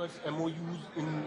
discuss MOUs in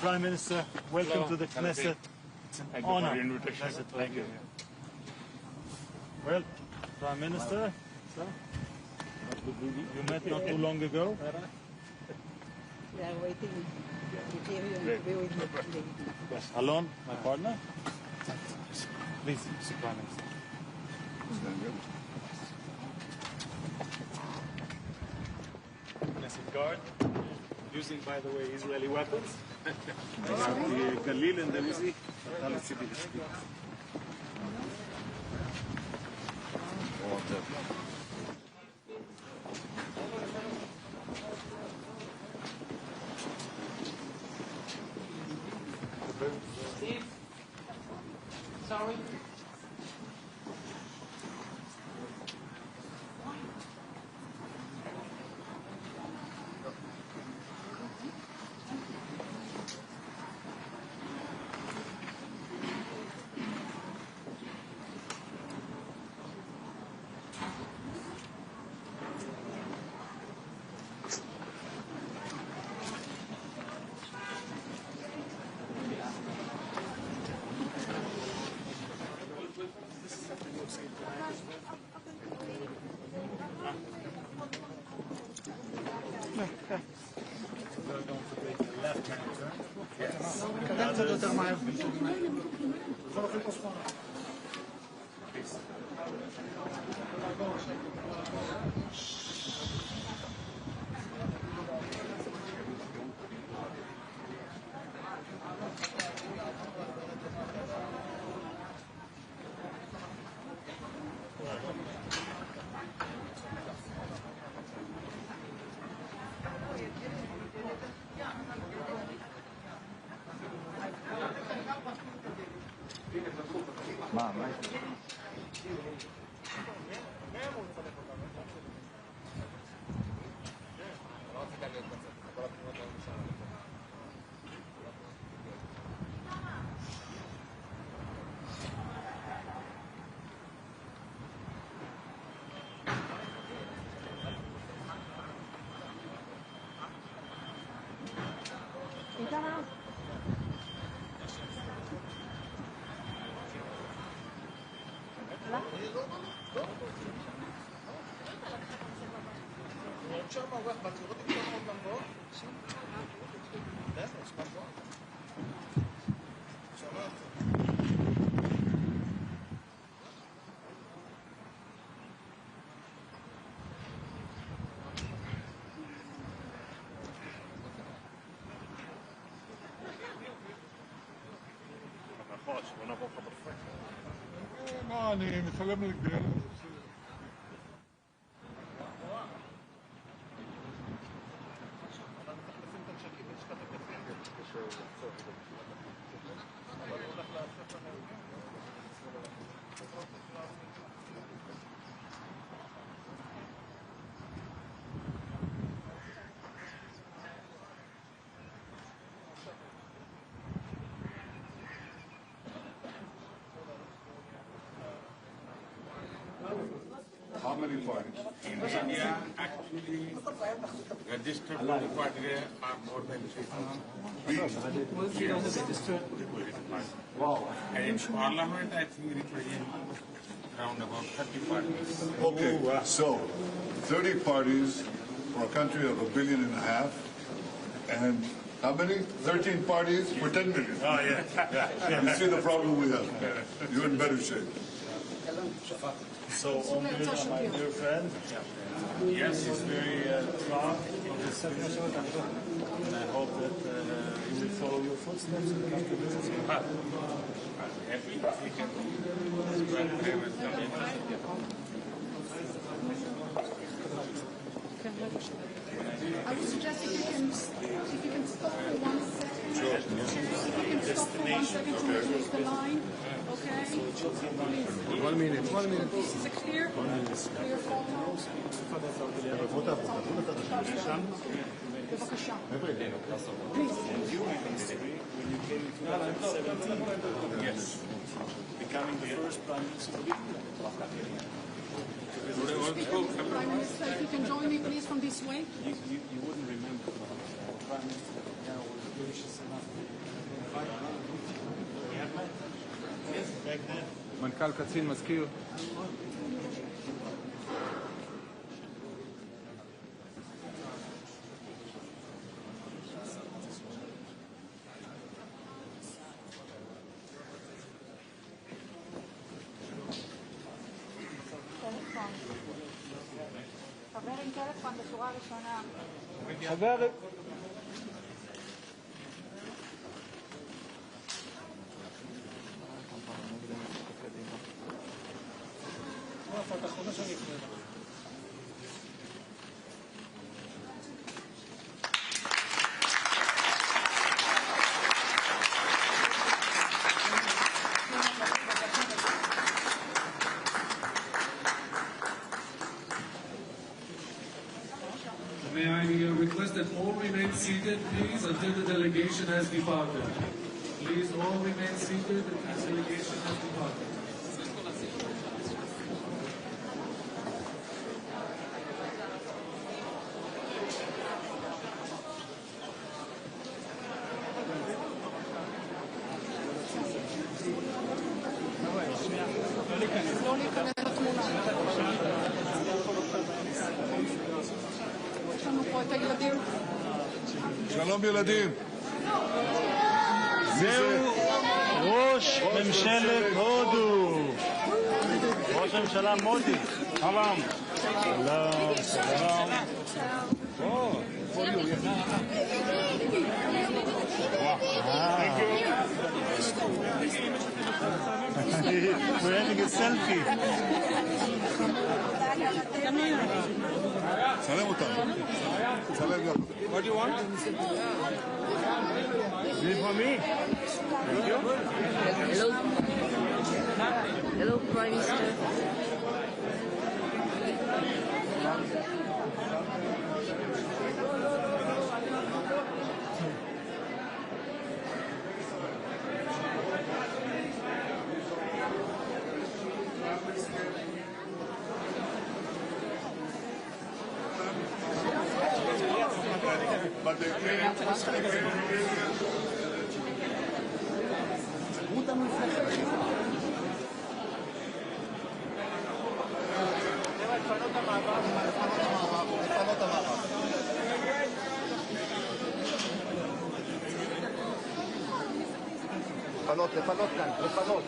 Prime Minister, welcome to the Knesset. It's an honor. Knesset, thank you. Well, Prime Minister, you met not too long ago. We are waiting to hear you and to be with you. Yes, Alon, my partner. Please, Mr. Prime Minister. Knesset Guard, using, by the way, Israeli weapons. The Galil and the Uzi. Steve? Sorry? אני מתחלם לגביהם. How many parties? In India, actually, registered political parties are more than 3,000. Wow. And in Parliament, I think it represents around about 30 parties. Okay, so 30 parties for a country of 1.5 billion, and how many? 13 parties for 10 million. Oh, yeah. You see the problem we have. You're in better shape. So, Omar, my dear friend, yes, he's very proud of his situation, and I hope that he will follow your footsteps and come to visit you. Happy if he can welcome and come in. I would suggest if you can stop for 1 second. Sure. If you can stop for 1 second to reduce the line. Okay? Please. 1 minute. This is a clear photo. בבקשה. Please. When you came in 2017, yes, becoming the first prime minister of Israel. Prime Minister, if you can join me please from this way. You wouldn't remember. Prime Minister Netanyahu was gracious enough to yes, back then. מנכ"ל קצין מזכיר. חבר עם טלפון בשורה הראשונה. חבר... May I request that all remain seated, please, until the delegation has departed. Please all remain seated until the delegation has departed. לא להיכנס לתמונה. יש לנו פה את הילדים. שלום ילדים. זהו ראש ממשלת הודו. ראש הממשלה מודי. שלום. שלום. We're having a selfie. צלם אותנו. צלם גם. What do you want? This for me. Thank you. Hello. Hello, Prime Minister. But they לפנות כאן, לפנות.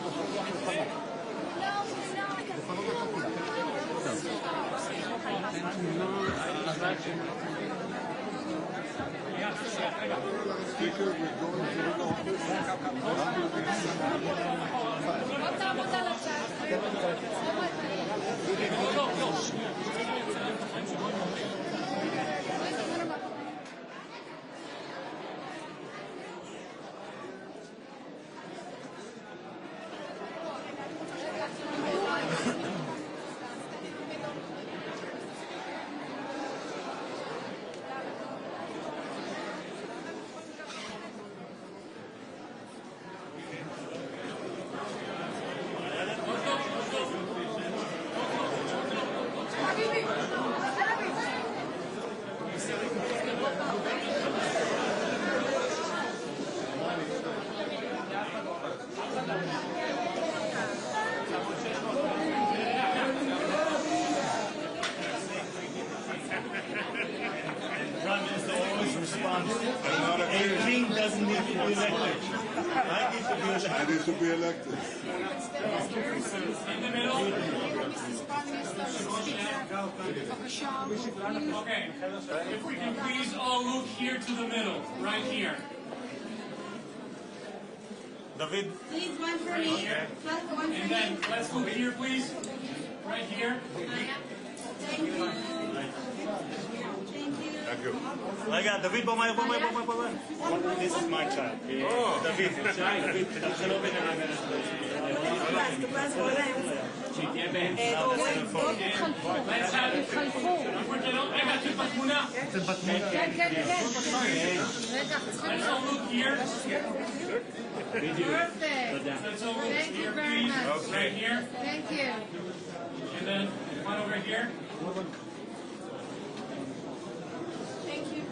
I need to be elected. In the middle. Okay. If we can please all move here to the middle, right here. David. Please, one for me. One And for then me. let's move here, please. Right here. Thank you. Thank you. Thank you. רגע, דוד, בוא מהר. This is my child. דוד, תתחילו בינינו. Let's have it. רגע, אתם בתמונה. כן. Let's all look here. Perfect. Let's all look Thank you here, very please. much. Right here. Thank you. And then one over here.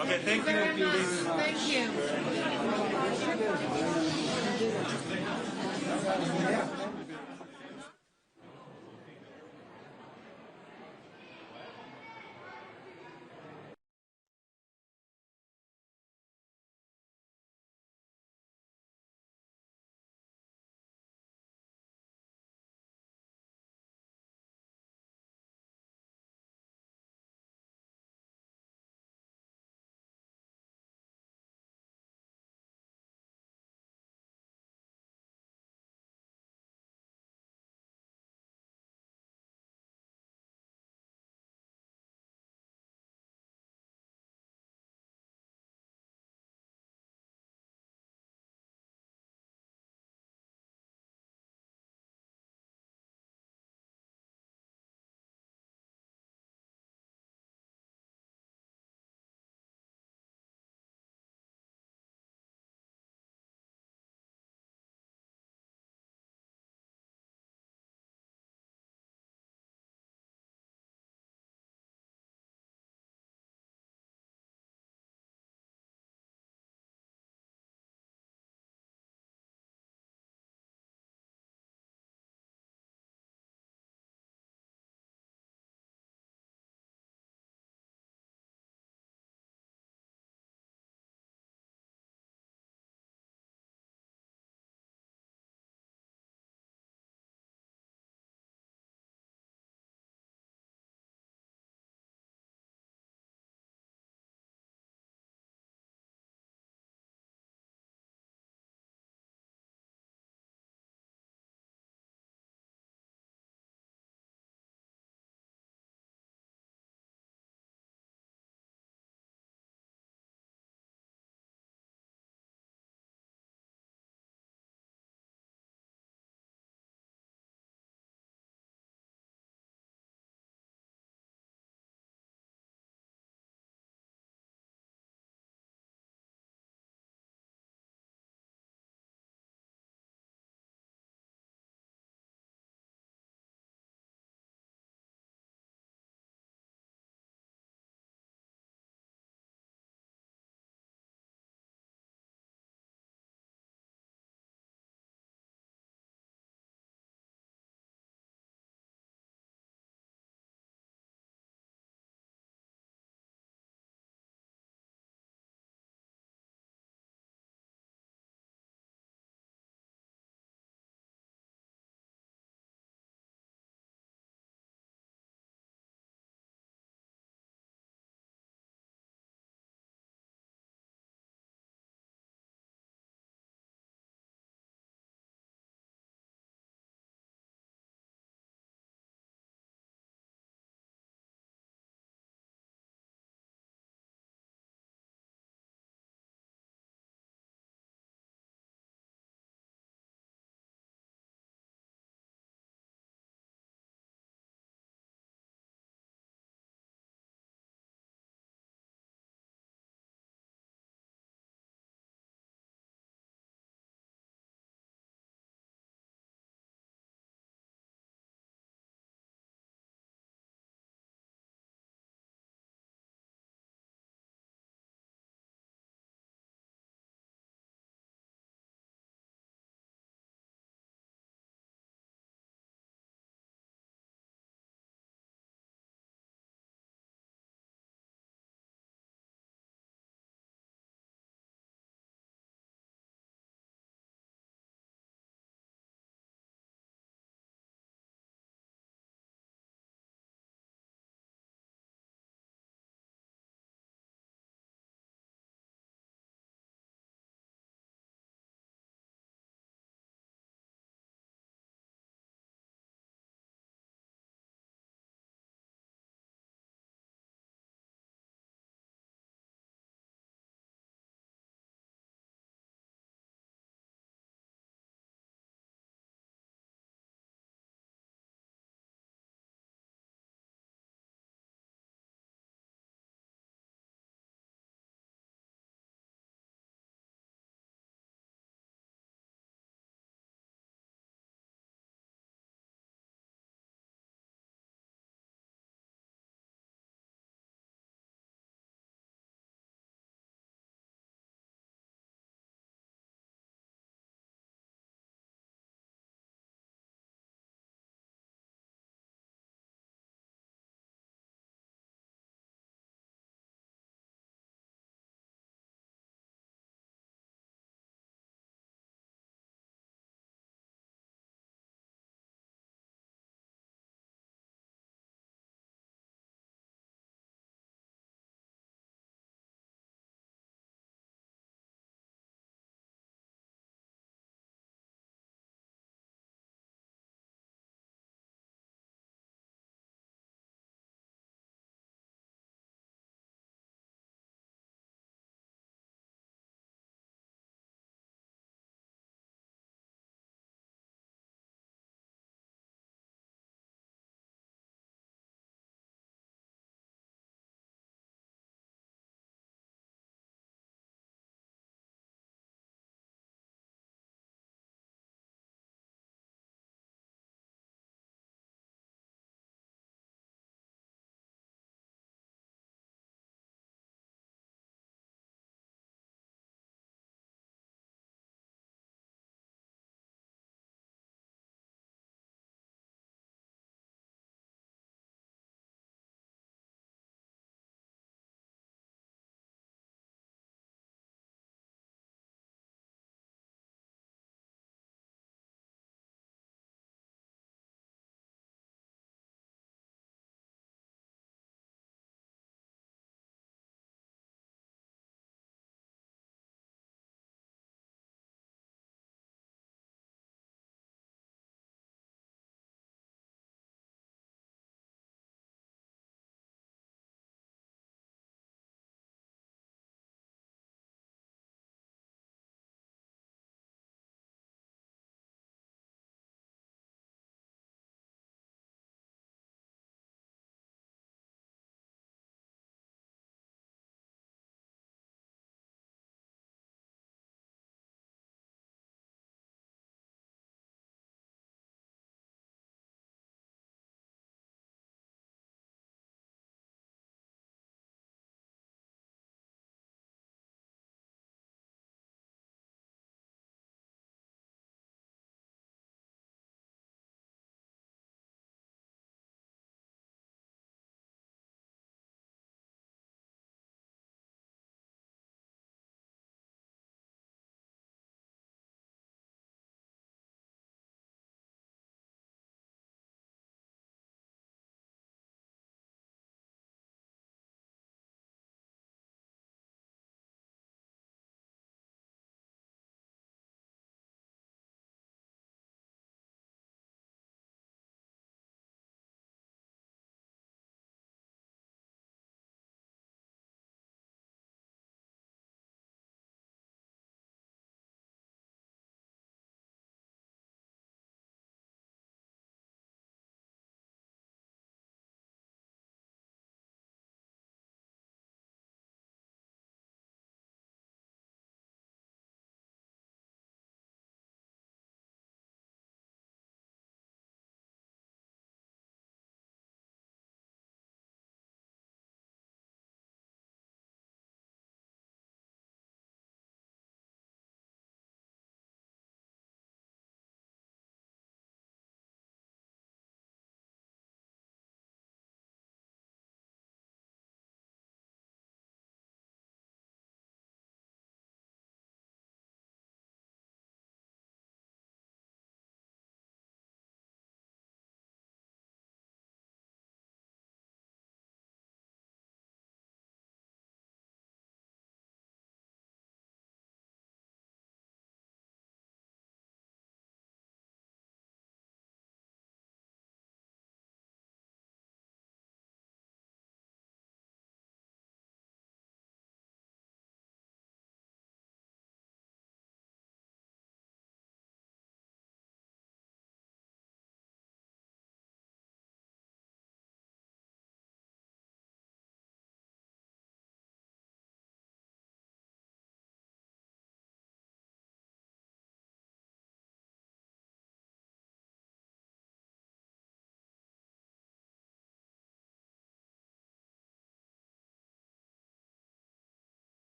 Okay, thank you. Very much. Thank you.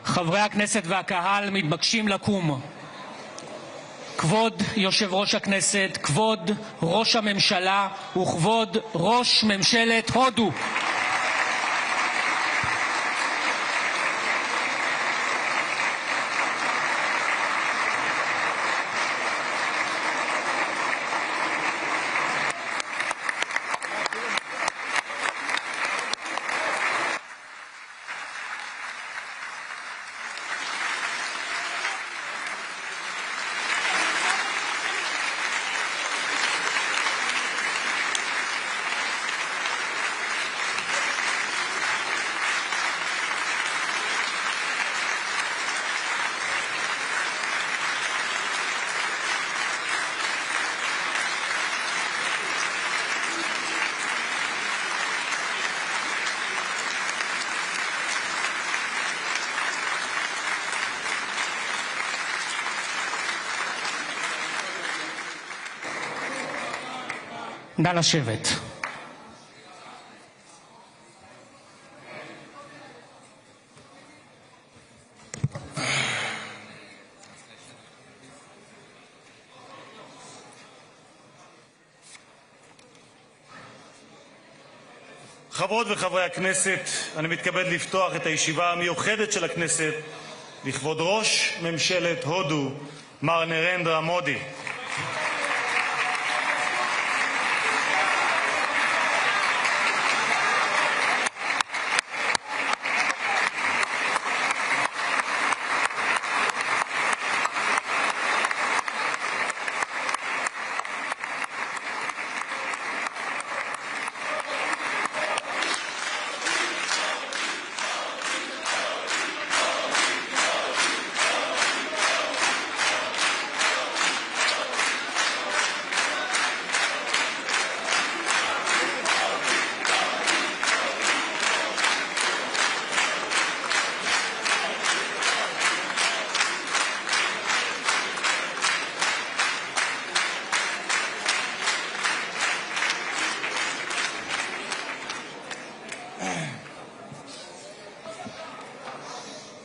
חברי הכנסת והקהל מתבקשים לקום. כבוד יושב ראש הכנסת, כבוד ראש הממשלה וכבוד ראש ממשלת הודו. נא לשבת. חברות וחברי הכנסת, אני מתכבד לפתוח את הישיבה המיוחדת של הכנסת לכבוד ראש ממשלת הודו, מר נרנדרה מודי.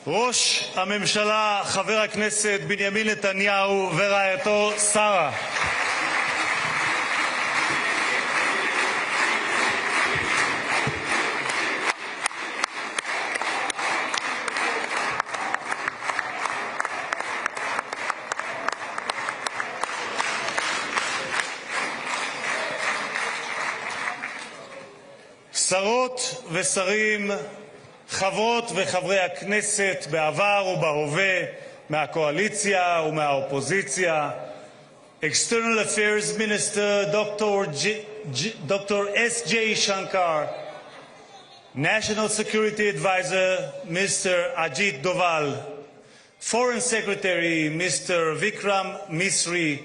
ראש הממשלה חבר הכנסת בנימין נתניהו ורעייתו שרה, שרות ושרים, חברות וחברי הכנסת בעבר ובהווה, מהקואליציה ומהאופוזיציה, External Affairs Minister Dr. S.J. Shankar, National Security Advisor Mr. Ajit Doval, Foreign Secretary Mr. Vikram Misri,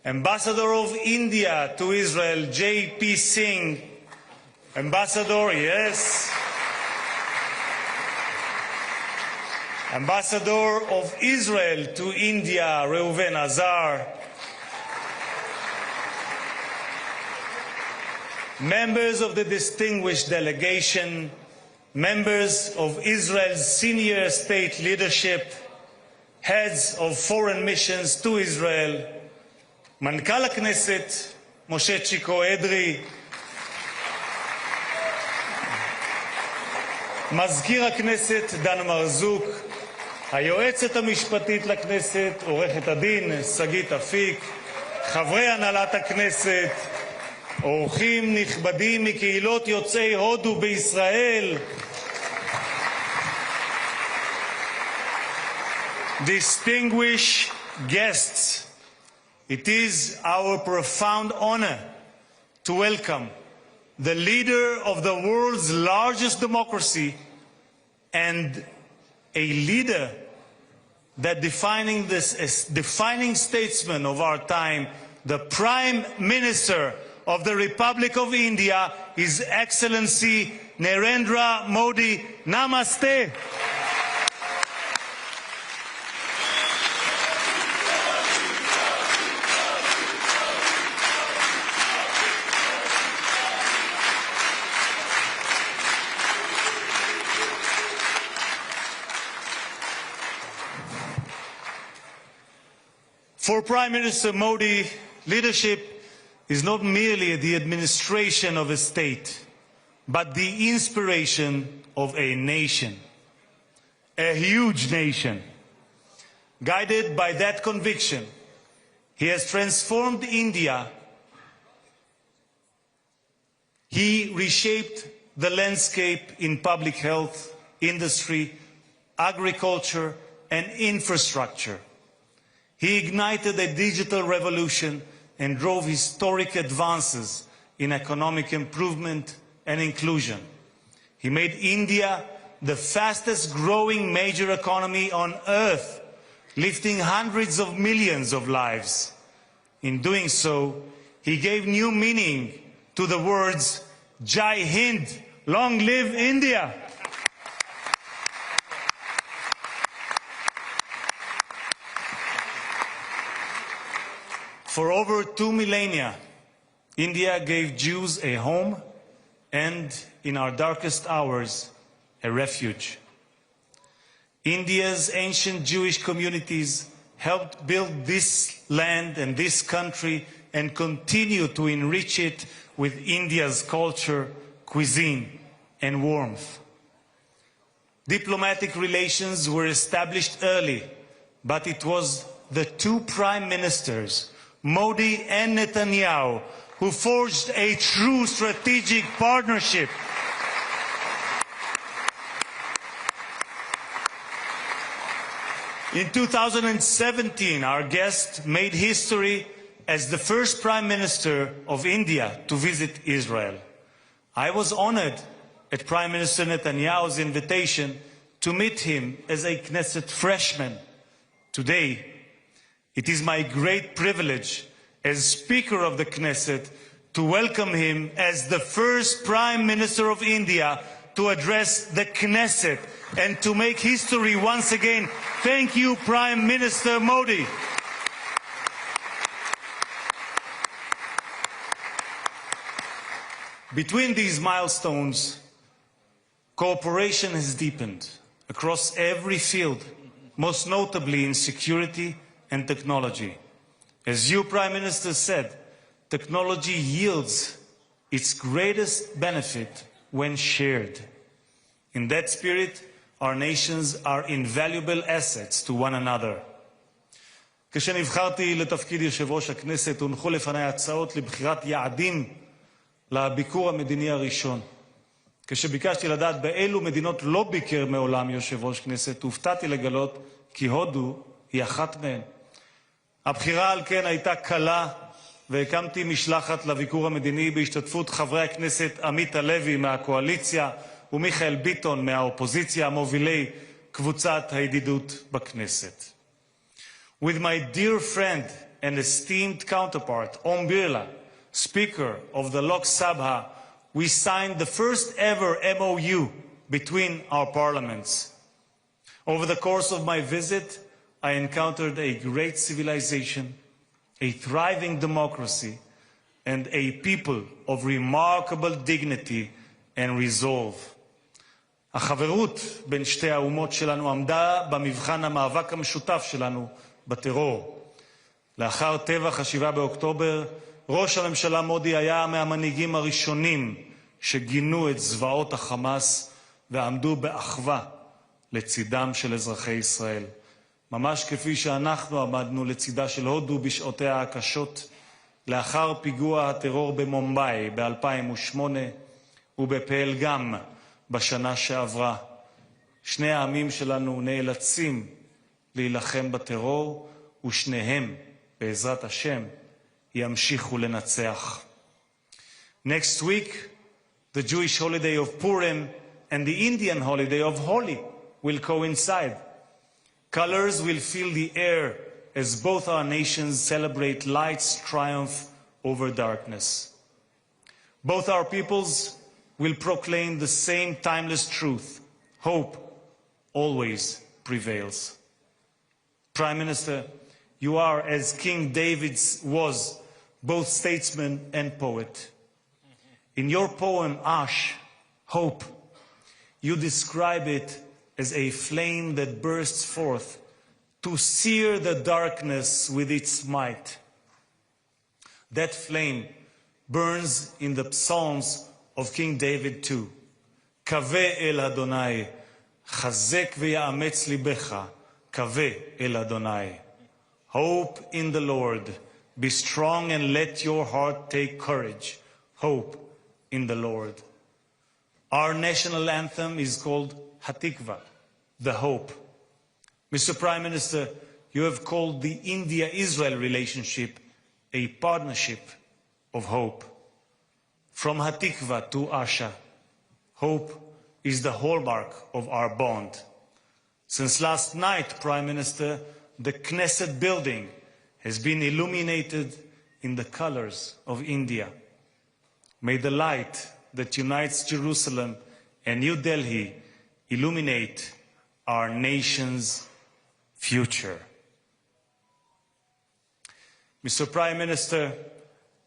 Ambassador of India to Israel J.P. Singh, Ambassador, yes, Ambassador of Israel to India, Reuven Azar, members of the distinguished delegation, members of Israel's senior state leadership, heads of foreign missions to Israel, Mankal HaKnesset, Moshe Chiko Edri, מזכיר הכנסת דן מרזוק, היועצת המשפטית לכנסת, עורכת הדין שגית אפיק, חברי הנהלת הכנסת, אורחים נכבדים מקהילות יוצאי הודו בישראל, distinguished guests, it is our profound honor to welcome the leader of the world's largest democracy and a leader that defining statesman of our time, the Prime Minister of the Republic of India, His Excellency Narendra Modi. Namaste. For Prime Minister Modi, leadership is not merely the administration of a state, but the inspiration of a nation, a huge nation. Guided by that conviction, he has transformed India. He reshaped the landscape in public health, industry, agriculture, and infrastructure. He ignited a digital revolution and drove historic advances in economic improvement and inclusion. He made India the fastest growing major economy on earth, lifting hundreds of millions of lives. In doing so, he gave new meaning to the words, Jai Hind, long live India. For over 2 millennia, India gave Jews a home and, in our darkest hours, a refuge. India's ancient Jewish communities helped build this land and this country and continue to enrich it with India's culture, cuisine, and warmth. Diplomatic relations were established early, but it was the two prime ministers, Modi and Netanyahu, who forged a true strategic partnership. In 2017, our guest made history as the first Prime Minister of India to visit Israel. I was honored at Prime Minister Netanyahu's invitation to meet him as a Knesset freshman. Today, it is my great privilege as Speaker of the Knesset to welcome him as the first Prime Minister of India to address the Knesset and to make history once again. Thank you, Prime Minister Modi. Between these milestones, cooperation has deepened across every field, most notably in security and technology. As you, Prime Minister, said, technology yields its greatest benefit when shared. In that spirit, our nations are invaluable assets to one another. כשנבחרתי לתפקיד יושב ראש הכנסת, הונחו לפני הצעות לבחירת יעדים לביקור המדיני הראשון. כשביקשתי לדעת באילו מדינות לא ביקר מעולם יושב ראש כנסת, הופתעתי לגלות כי הודו היא אחת מהן. הבחירה על כן הייתה קלה, והקמתי משלחת לביקור המדיני בהשתתפות חברי הכנסת עמית הלוי מהקואליציה ומיכאל ביטון מהאופוזיציה, מובילי קבוצת הידידות בכנסת. With my dear friend and esteemed counterpart, Om Birla, Speaker of the Lok Sabha, we signed the first ever MOU between our parliaments. Over the course of my visit, I encountered a great civilization, a thriving democracy, and a people of remarkable dignity and resolve. החברות בין שתי האומות שלנו עמדה במבחן המאבק המשותף שלנו בטרור. לאחר טבח 7 באוקטובר, ראש הממשלה מודי היה מהמנהיגים הראשונים שגינו את זוועות החמאס ועמדו באחווה לצידם של אזרחי ישראל. ממש כפי שאנחנו עמדנו לצידה של הודו בשעותיה הקשות, לאחר פיגוע הטרור במומבאי ב-2008 ובפלגם בשנה שעברה. שני העמים שלנו נאלצים להילחם בטרור, ושניהם, בעזרת השם, ימשיכו לנצח. Next week, the Jewish holiday of Purim and the Indian holiday of Holi will coincide. Colors will fill the air as both our nations celebrate light's triumph over darkness. Both our peoples will proclaim the same timeless truth. Hope always prevails. Prime Minister, you are, as King David was, both statesman and poet. In your poem, Ash, Hope, you describe it as a flame that bursts forth to sear the darkness with its might. That flame burns in the Psalms of King David too. Kaveh el Adonai, chazek v'ya'ametz libecha, kaveh el Adonai. Hope in the Lord, be strong and let your heart take courage. Hope in the Lord. Our national anthem is called Hatikva, the hope. Mr. Prime Minister, you have called the India-Israel relationship a partnership of hope. From Hatikva to Asha, hope is the hallmark of our bond. Since last night, Prime Minister, the Knesset building has been illuminated in the colors of India. May the light that unites Jerusalem and New Delhi illuminate our nation's future. Mr. Prime Minister,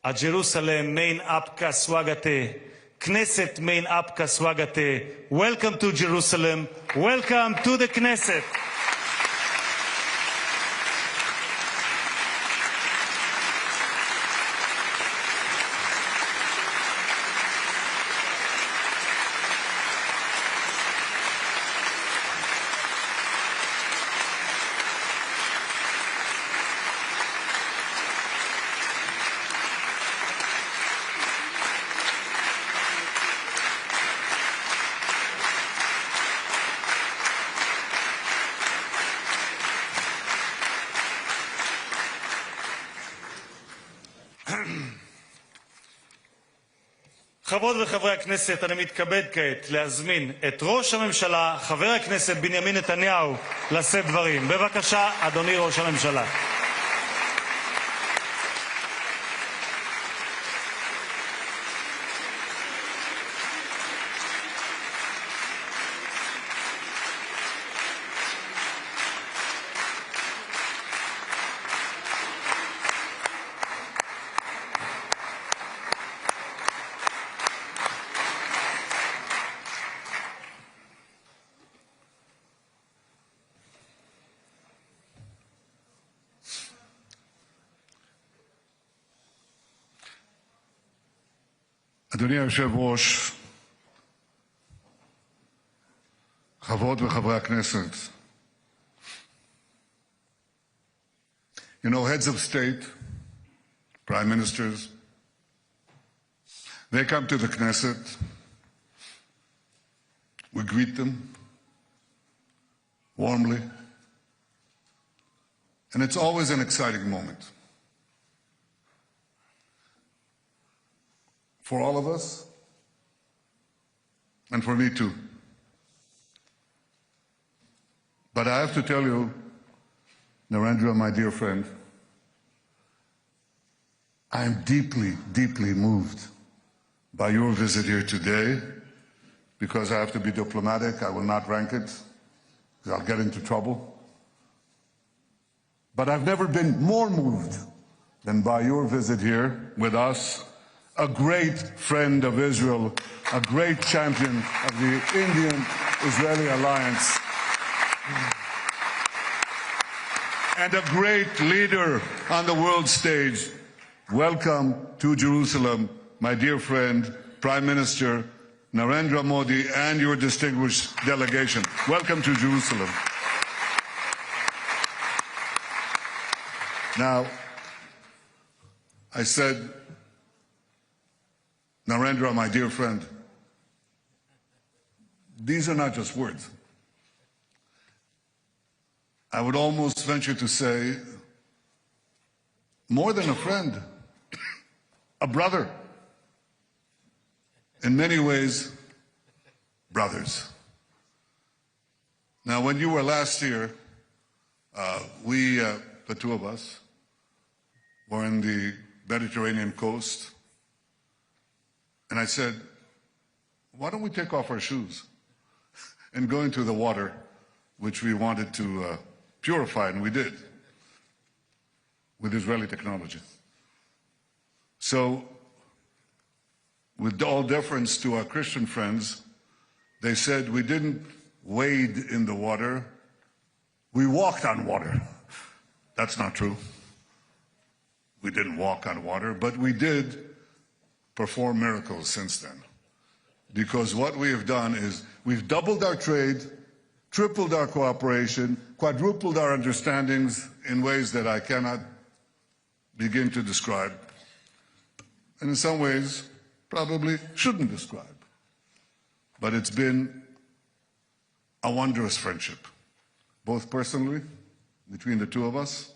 a Jerusalem main apka swagate, Knesset main apka swagate. Welcome to Jerusalem. Welcome to the Knesset. חברות וחברי הכנסת, אני מתכבד כעת להזמין את ראש הממשלה, חבר הכנסת בנימין נתניהו, לשאת דברים. בבקשה, אדוני ראש הממשלה. אדוני היושב-ראש, חברות וחברי הכנסת, you know, heads of state, prime ministers, they come to the Knesset, we greet them warmly, and it's always an exciting moment. For all of us, and for me too. But I have to tell you, Narendra, my dear friend, I am deeply, deeply moved by your visit here today, because I have to be diplomatic. I will not rank it, because I'll get into trouble. But I've never been more moved than by your visit here with us, a great friend of Israel, a great champion of the Indian-Israeli alliance, and a great leader on the world stage. Welcome to Jerusalem, my dear friend, Prime Minister Narendra Modi, and your distinguished delegation. Welcome to Jerusalem. Now, I said, Narendra, my dear friend, these are not just words. I would almost venture to say, more than a friend, a brother. In many ways, brothers. Now, when you were last here, the two of us, were in the Mediterranean coast. And I said, why don't we take off our shoes and go into the water, which we wanted to purify, and we did, with Israeli technology. So, with all deference to our Christian friends, they said we didn't wade in the water, We walked on water. That's not true. We didn't walk on water, but we did perform miracles since then. Because what we have done is we've doubled our trade, tripled our cooperation, quadrupled our understandings in ways that I cannot begin to describe, and in some ways probably shouldn't describe. But it's been a wondrous friendship, both personally, between the two of us,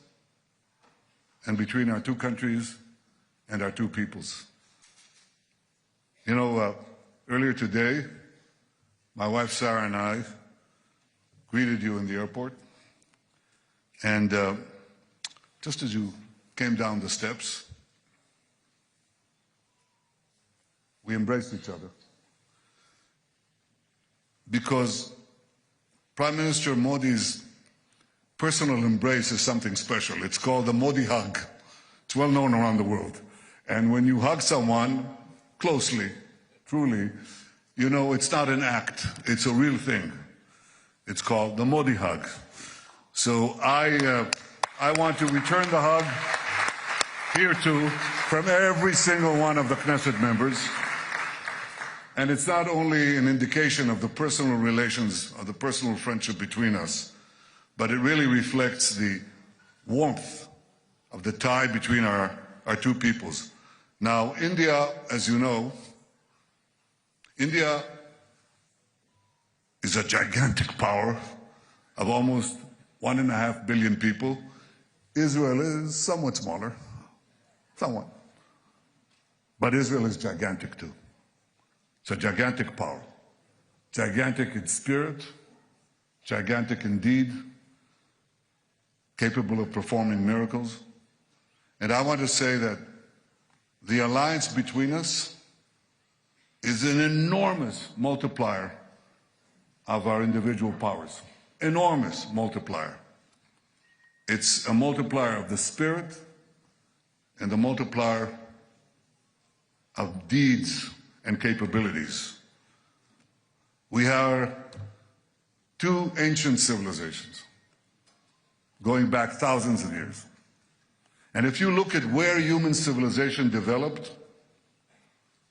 and between our two countries and our two peoples. You know, earlier today, my wife Sarah and I greeted you in the airport, and just as you came down the steps, we embraced each other. Because Prime Minister Modi's personal embrace is something special. It's called the Modi hug. It's well known around the world. And when you hug someone closely, truly, you know it's not an act, it's a real thing. It's called the Modi hug. So I want to return the hug here too from every single one of the Knesset members. And it's not only an indication of the personal relations, of the personal friendship between us, but it really reflects the warmth of the tie between our two peoples. Now, India, as you know, India is a gigantic power of almost 1.5 billion people. Israel is somewhat smaller, somewhat. But Israel is gigantic too. It's a gigantic power, gigantic in spirit, gigantic in deed, capable of performing miracles. And I want to say that the alliance between us is an enormous multiplier of our individual powers. Enormous multiplier. It's a multiplier of the spirit and the multiplier of deeds and capabilities. We are two ancient civilizations going back thousands of years. And if you look at where human civilization developed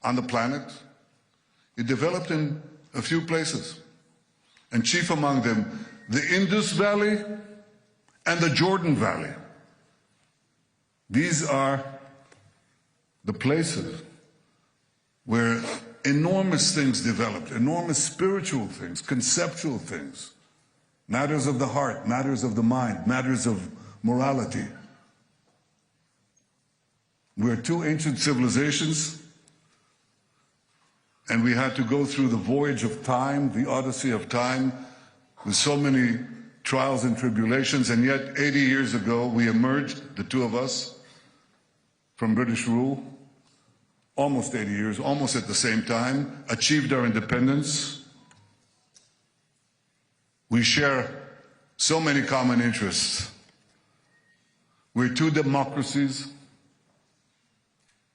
on the planet, it developed in a few places. And chief among them, the Indus Valley and the Jordan Valley. These are the places where enormous things developed, enormous spiritual things, conceptual things, matters of the heart, matters of the mind, matters of morality. We're two ancient civilizations, and we had to go through the voyage of time, the odyssey of time, with so many trials and tribulations, and yet 80 years ago we emerged, the two of us, from British rule, almost 80 years, almost at the same time, achieved our independence. We share so many common interests. We're two democracies.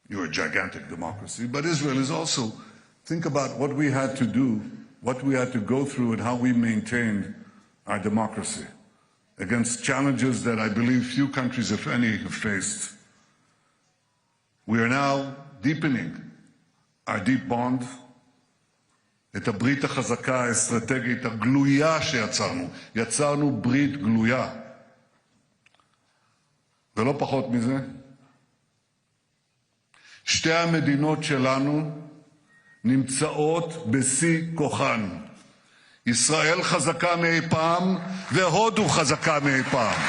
You're a gigantic democracy, but Israel is also, think about what we had to do, what we had to go through, and how we maintained our democracy against challenges that I believe few countries, if any, have faced. We are now deepening our deep bond, את הברית החזקה האסטרטגית הגלויה שיצרנו. יצרנו ברית גלויה. ולא פחות מזה, שתי המדינות שלנו נמצאות בשיא כוחן. ישראל חזקה מאי פעם והודו חזקה מאי פעם.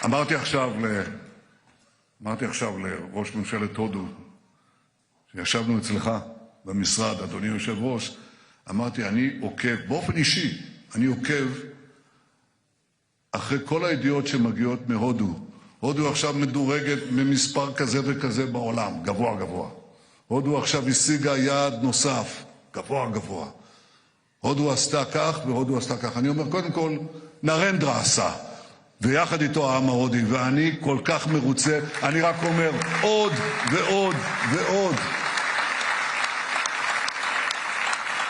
אמרתי עכשיו לראש ממשלת הודו, שישבנו אצלך במשרד, אדוני יושב ראש, אמרתי, אני עוקב, באופן אישי, אני עוקב אחרי כל הידיעות שמגיעות מהודו. הודו עכשיו מדורגת ממספר כזה וכזה בעולם, גבוה גבוה. הודו עכשיו השיגה יעד נוסף, גבוה גבוה. הודו עשתה כך והודו עשתה כך. אני אומר, קודם כל, נרנדרה עשה. ויחד איתו העם ההודי, ואני כל כך מרוצה, אני רק אומר עוד ועוד ועוד.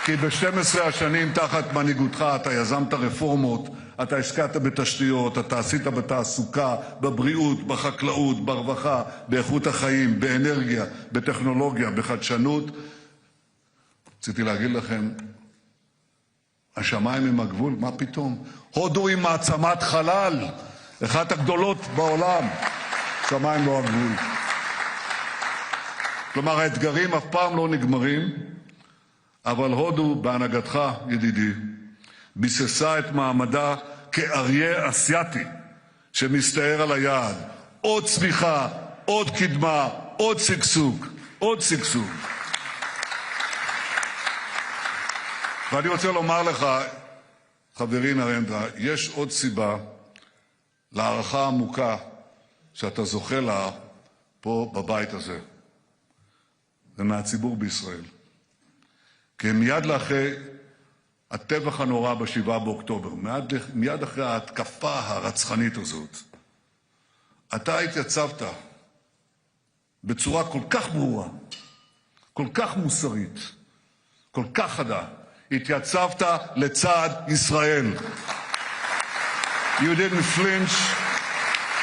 כי ב-12 השנים תחת מנהיגותך אתה יזמת רפורמות, אתה השקעת בתשתיות, אתה עשית בתעסוקה, בבריאות, בחקלאות, ברווחה, באיכות החיים, באנרגיה, בטכנולוגיה, בחדשנות. רציתי להגיד לכם, השמיים הם הגבול, מה פתאום? הודו היא מעצמת חלל, אחת הגדולות בעולם, שמיים לא הגבול. כלומר, האתגרים אף פעם לא נגמרים, אבל הודו, בהנהגתך, ידידי, ביססה את מעמדה כאריה אסייתי שמסתער על היעד. עוד צמיחה, עוד קדמה, עוד שגשוג, עוד שגשוג. ואני רוצה לומר לך, חברי נרנדרה, יש עוד סיבה להערכה עמוקה שאתה זוכה לה פה בבית הזה ומהציבור בישראל. כי מיד לאחרי הטבח הנורא ב7 באוקטובר, מיד אחרי ההתקפה הרצחנית הזאת, אתה התייצבת בצורה כל כך ברורה, כל כך מוסרית, כל כך חדה, התייצבת לצד ישראל. You didn't flinch,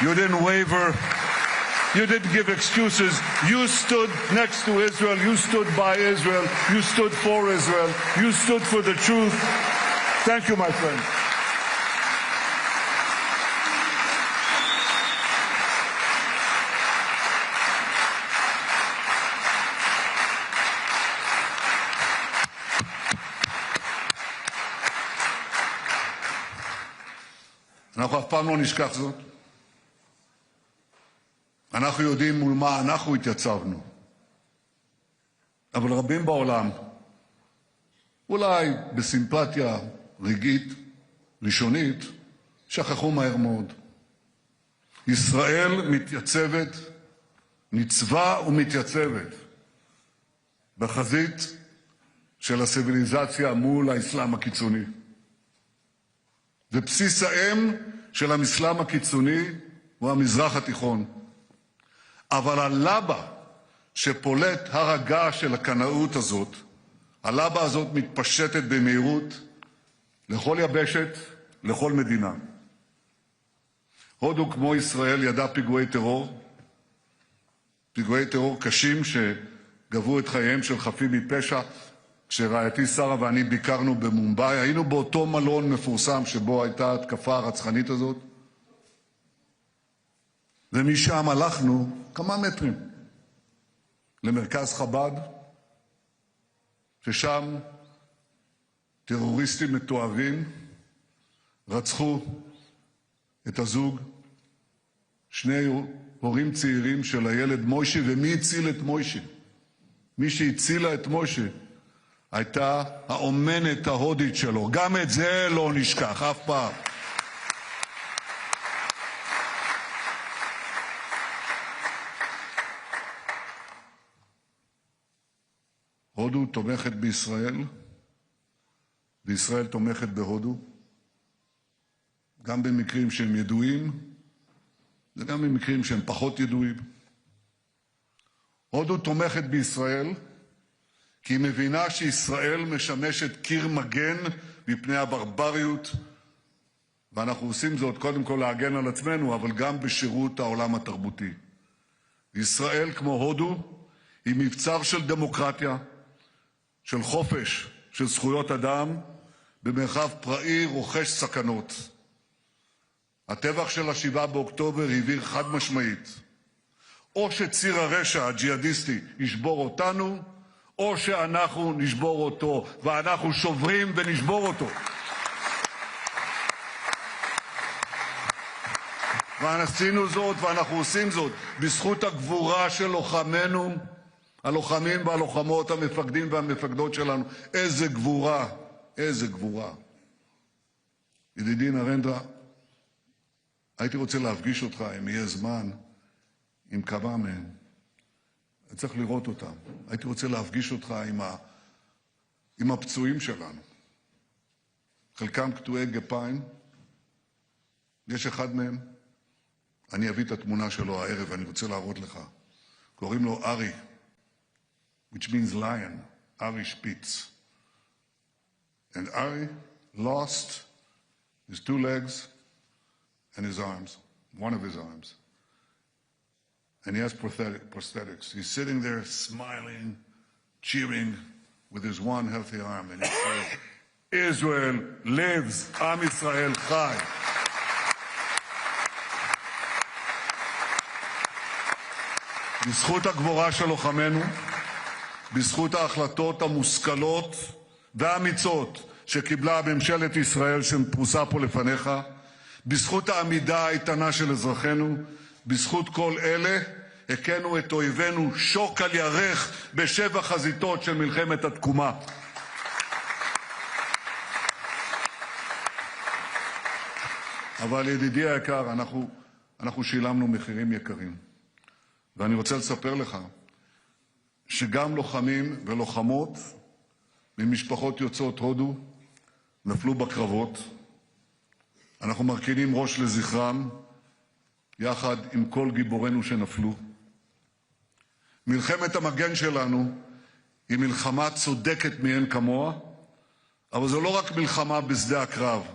you didn't waver, you didn't give excuses. You stood next to Israel, you stood by Israel, you stood for Israel, you stood for the truth. Thank you, my friend. אנחנו אף פעם לא נשכח זאת. אנחנו יודעים מול מה אנחנו התייצבנו. אבל רבים בעולם, אולי בסימפתיה רגעית, ראשונית, שכחו מהר מאוד. ישראל מתייצבת, ניצבה ומתייצבת, בחזית של הציוויליזציה מול האסלאם הקיצוני. ובסיס האם של האסלאם הקיצוני הוא המזרח התיכון. אבל הלבה שפולט הר הגעש של הקנאות הזאת, הלבה הזאת מתפשטת במהירות לכל יבשת, לכל מדינה. הודו כמו ישראל ידע פיגועי טרור קשים שגבו את חייהם של חפים מפשע. כשרעייתי שרה ואני ביקרנו במומבאי, היינו באותו מלון מפורסם שבו הייתה התקפה הרצחנית הזאת, ומשם הלכנו כמה מטרים למרכז חב"ד, ששם טרוריסטים מתועבים רצחו את הזוג, שני הורים צעירים של הילד מוישה. ומי הציל את מוישה? מי שהצילה את מוישה הייתה האומנת ההודית שלו. גם את זה לא נשכח אף פעם. הודו תומכת בישראל, וישראל תומכת בהודו, גם במקרים שהם ידועים, וגם במקרים שהם פחות ידועים. הודו תומכת בישראל, כי היא מבינה שישראל משמשת קיר מגן מפני הברבריות, ואנחנו עושים זאת קודם כל להגן על עצמנו, אבל גם בשירות העולם התרבותי. ישראל, כמו הודו, היא מבצר של דמוקרטיה, של חופש, של זכויות אדם, במרחב פראי רוכש סכנות. הטבח של 7 באוקטובר הבהיר חד משמעית, או שציר הרשע הג'יהאדיסטי ישבור אותנו, או שאנחנו נשבור אותו, ואנחנו שוברים ונשבור אותו. ועשינו זאת ואנחנו עושים זאת בזכות הגבורה של לוחמינו, הלוחמים והלוחמות, המפקדים והמפקדות שלנו. איזה גבורה, איזה גבורה. ידידי נרנדרה, הייתי רוצה להפגיש אותך, אם יהיה זמן, עם כמה מהם. צריך לראות אותם. הייתי רוצה להפגיש אותך עם הפצועים שלנו. חלקם קטועי גפיים, יש אחד מהם, אני אביא את התמונה שלו הערב, ואני רוצה להראות לך. קוראים לו ארי, which means lion, Ari Spitz. And Ari lost his 2 legs and his arms, one of his arms. And he has prosthetics. He's sitting there smiling, cheering with his one healthy arm. And he says, Israel lives, Am Israel Chai. בזכות הגבורה של לוחמינו, בזכות ההחלטות המושכלות והאמיצות שקיבלה ממשלת ישראל שפרוסה פה לפניך, בזכות העמידה האיתנה של אזרחינו, בזכות כל אלה הכינו את אויבינו שוק על ירך ב7 חזיתות של מלחמת התקומה. אבל ידידי היקר, אנחנו שילמנו מחירים יקרים. ואני רוצה לספר לך שגם לוחמים ולוחמות ממשפחות יוצאות הודו נפלו בקרבות. אנחנו מרכינים ראש לזכרם יחד עם כל גיבורינו שנפלו. מלחמת המגן שלנו היא מלחמה צודקת מאין כמוה, אבל זו לא רק מלחמה בשדה הקרב.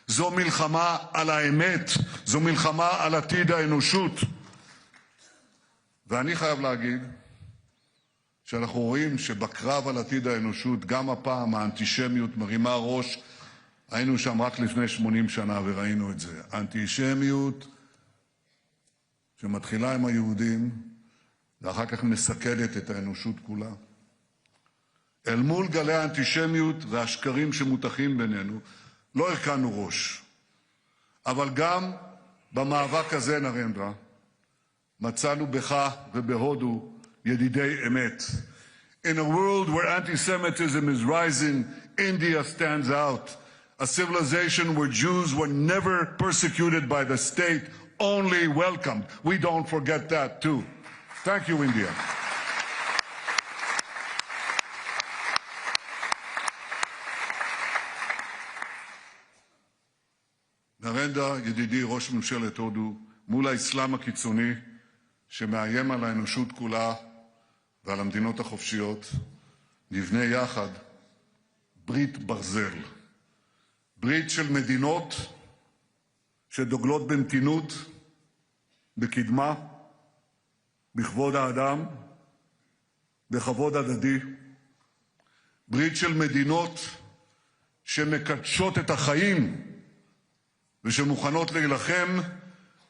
זו מלחמה על האמת, זו מלחמה על עתיד האנושות. ואני חייב להגיד שאנחנו רואים שבקרב על עתיד האנושות, גם הפעם האנטישמיות מרימה ראש. היינו שם רק לפני 80 שנה וראינו את זה. האנטישמיות שמתחילה עם היהודים ואחר כך מסכנת את האנושות כולה. אל מול גלי האנטישמיות והשקרים שמותחים בינינו, לא הרכנו ראש. אבל גם במאבק הזה, נרנדרה, מצאנו בך ובהודו ידידי אמת. In a world where anti-Semitism is rising, India stands out. A civilization where Jews were never persecuted by the state, only welcomed. We don't forget that too. Thank you, India. נרנדרה, ידידי ראש ממשלת הודו, מול האסלאם הקיצוני שמאיים על האנושות כולה ועל המדינות החופשיות, נבנה יחד ברית ברזל. ברית של מדינות שדוגלות במתינות, בקדמה, בכבוד האדם, בכבוד הדדי. ברית של מדינות שמקדשות את החיים ושמוכנות להילחם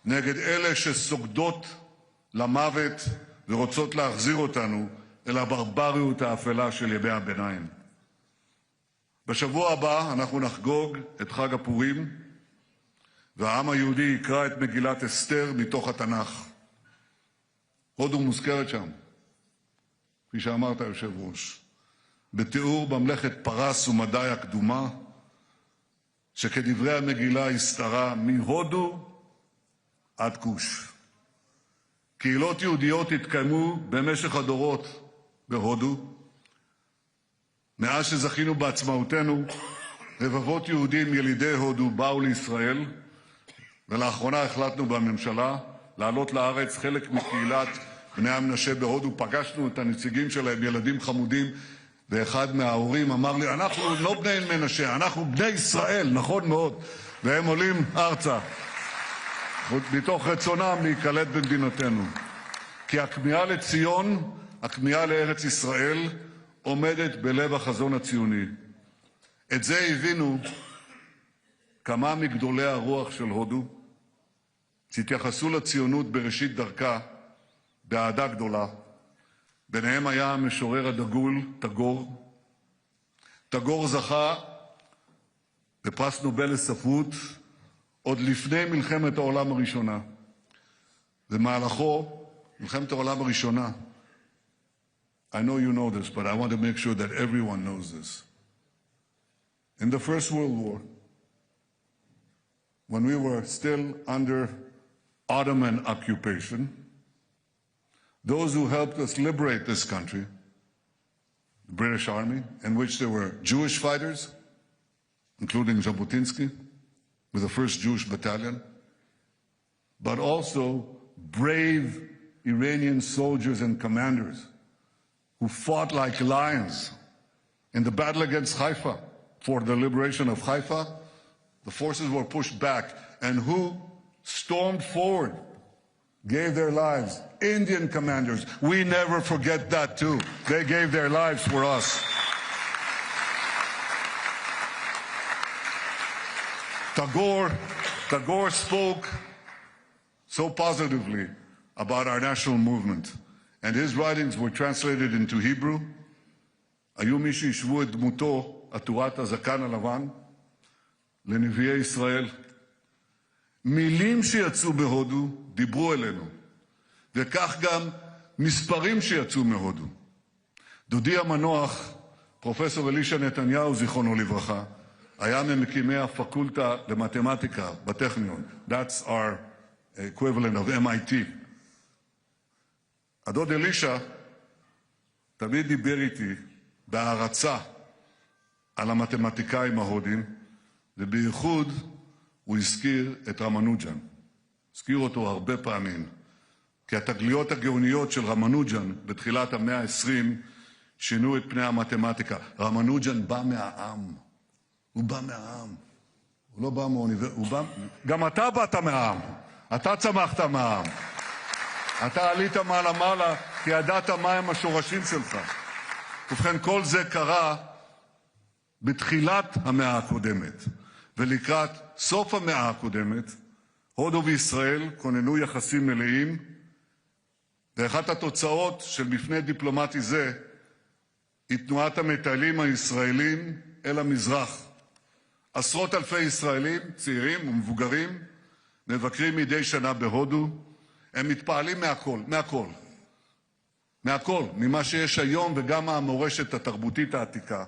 נגד אלה שסוגדות למוות ורוצות להחזיר אותנו אל הברבריות האפלה של ימי הביניים. בשבוע הבא אנחנו נחגוג את חג הפורים, והעם היהודי יקרא את מגילת אסתר מתוך התנ"ך. הודו מוזכרת שם, כפי שאמרת היושב ראש, בתיאור ממלכת פרס ומדי הקדומה, שכדברי המגילה הסתרה מהודו עד כוש. קהילות יהודיות התקיימו במשך הדורות בהודו. מאז שזכינו בעצמאותנו, רבבות יהודים ילידי הודו באו לישראל, ולאחרונה החלטנו בממשלה לעלות לארץ חלק מקהילת בני המנשה בהודו. פגשנו את הנציגים שלהם, ילדים חמודים, ואחד מההורים אמר לי, אנחנו לא בני מנשה, אנחנו בני ישראל, נכון מאוד, והם עולים ארצה מתוך רצונם להיקלט במדינתנו. כי הכמיהה לציון, הכמיהה לארץ ישראל, עומדת בלב החזון הציוני. את זה הבינו כמה מגדולי הרוח של הודו, שהתייחסו לציונות בראשית דרכה באהדה גדולה. ביניהם היה המשורר הדגול טגור. טגור זכה בפרס נובל לספרות עוד לפני מלחמת העולם הראשונה. במהלכו, מלחמת העולם הראשונה, I know you know this, but I want to make sure that everyone knows this. In the First World War, when we were still under Ottoman occupation, those who helped us liberate this country, the British Army, in which there were Jewish fighters, including Jabotinsky, with the 1st Jewish Battalion, but also brave Iranian soldiers and commanders who fought like lions in the battle against Haifa for the liberation of Haifa. The forces were pushed back, and who stormed forward, gave their lives? Indian commanders. We never forget that too. They gave their lives for us. Tagore spoke so positively about our national movement, and his writings were translated into Hebrew. היו מי שישבו את דמותו עטורת הזקן הלבן לנביאי ישראל. מילים שיצאו בהודו דיברו אלינו, וכך גם מספרים שיצאו מהודו. דודי המנוח, פרופסור אלישע נתניהו, זיכרונו לברכה, היה ממקימי הפקולטה למתמטיקה בטכניון. That's our equivalent of MIT. הדוד אלישע תמיד דיבר איתי בהערצה על המתמטיקאים ההודים, ובייחוד הוא הזכיר את רמנוג'ן. הזכיר אותו הרבה פעמים, כי התגליות הגאוניות של רמנוג'ן בתחילת המאה ה-20 שינו את פני המתמטיקה. רמנוג'ן בא מהעם. הוא בא מהעם. הוא לא בא מהאוניברסיטה. גם אתה באת מהעם. אתה צמחת מהעם. אתה עלית מעלה כי ידעת מהם השורשים שלך. ובכן, כל זה קרה בתחילת המאה הקודמת. ולקראת סוף המאה הקודמת, הודו וישראל כוננו יחסים מלאים, ואחת התוצאות של מפנה דיפלומטי זה היא תנועת המטיילים הישראלים אל המזרח. עשרות אלפי ישראלים, צעירים ומבוגרים, מבקרים מדי שנה בהודו. הם מתפעלים מהכל, ממה שיש היום וגם מהמורשת התרבותית העתיקה.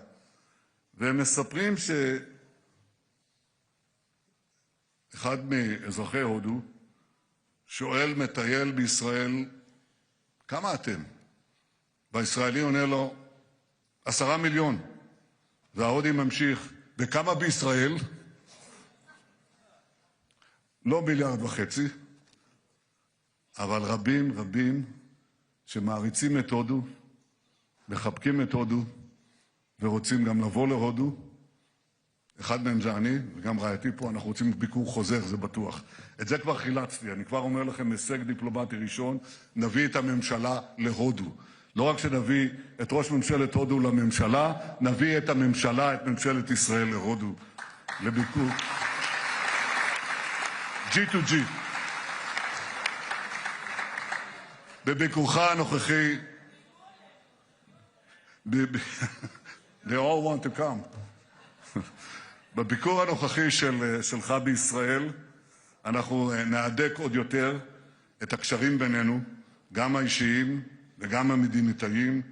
והם מספרים אחד מאזרחי הודו שואל מטייל בישראל, כמה אתם? והישראלי עונה לו, 10 מיליון. וההודי ממשיך, וכמה בישראל? לא 1.5 מיליארד, אבל רבים שמעריצים את הודו, מחבקים את הודו, ורוצים גם לבוא להודו. אחד מהם זה אני, וגם רעייתי פה, אנחנו רוצים ביקור חוזר, זה בטוח. את זה כבר חילצתי, אני כבר אומר לכם, הישג דיפלומטי ראשון, נביא את הממשלה להודו. לא רק שנביא את ראש ממשלת הודו לממשלה, נביא את הממשלה, את ממשלת ישראל להודו, לביקור. G2G. בביקורך הנוכחי, they all want to come. בביקור הנוכחי שלך בישראל, אנחנו נהדק עוד יותר את הקשרים בינינו, גם האישיים וגם המדינתיים,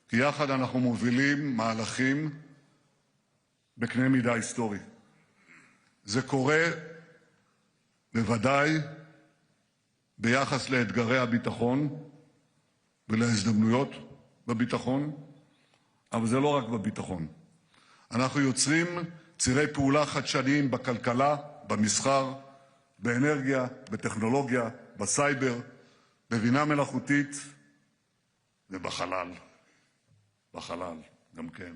כי יחד אנחנו מובילים מהלכים בקנה מידה היסטורי. זה קורה בוודאי ביחס לאתגרי הביטחון ולהזדמנויות בביטחון, אבל זה לא רק בביטחון. אנחנו יוצרים צירי פעולה חדשניים בכלכלה, במסחר, באנרגיה, בטכנולוגיה, בסייבר, בבינה מלאכותית ובחלל. בחלל, גם כן.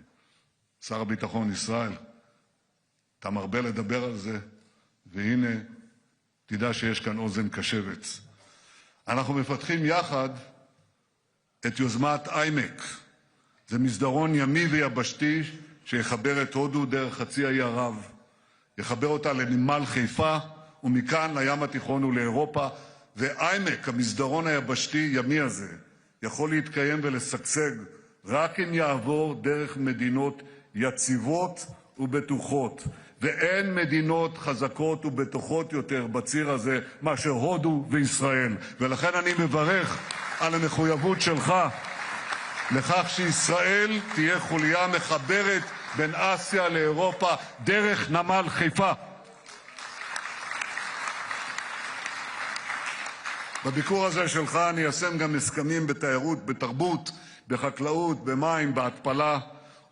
שר הביטחון ישראל, אתה מרבה לדבר על זה, והנה, תדע שיש כאן אוזן קשבת. אנחנו מפתחים יחד את יוזמת איימק. זה מסדרון ימי ויבשתי שיחבר את הודו דרך חצי האי ערב. יחבר אותה לנמל חיפה, ומכאן לים התיכון ולאירופה. ואיימק, המסדרון היבשתי ימי הזה, יכול להתקיים ולשגשג רק אם יעבור דרך מדינות יציבות ובטוחות. ואין מדינות חזקות ובטוחות יותר בציר הזה מאשר הודו וישראל. ולכן אני מברך על המחויבות שלך לכך שישראל תהיה חוליה מחברת בין אסיה לאירופה דרך נמל חיפה. בביקור הזה שלך אני איישם גם הסכמים בתיירות, בתרבות, בחקלאות, במים, בהתפלה,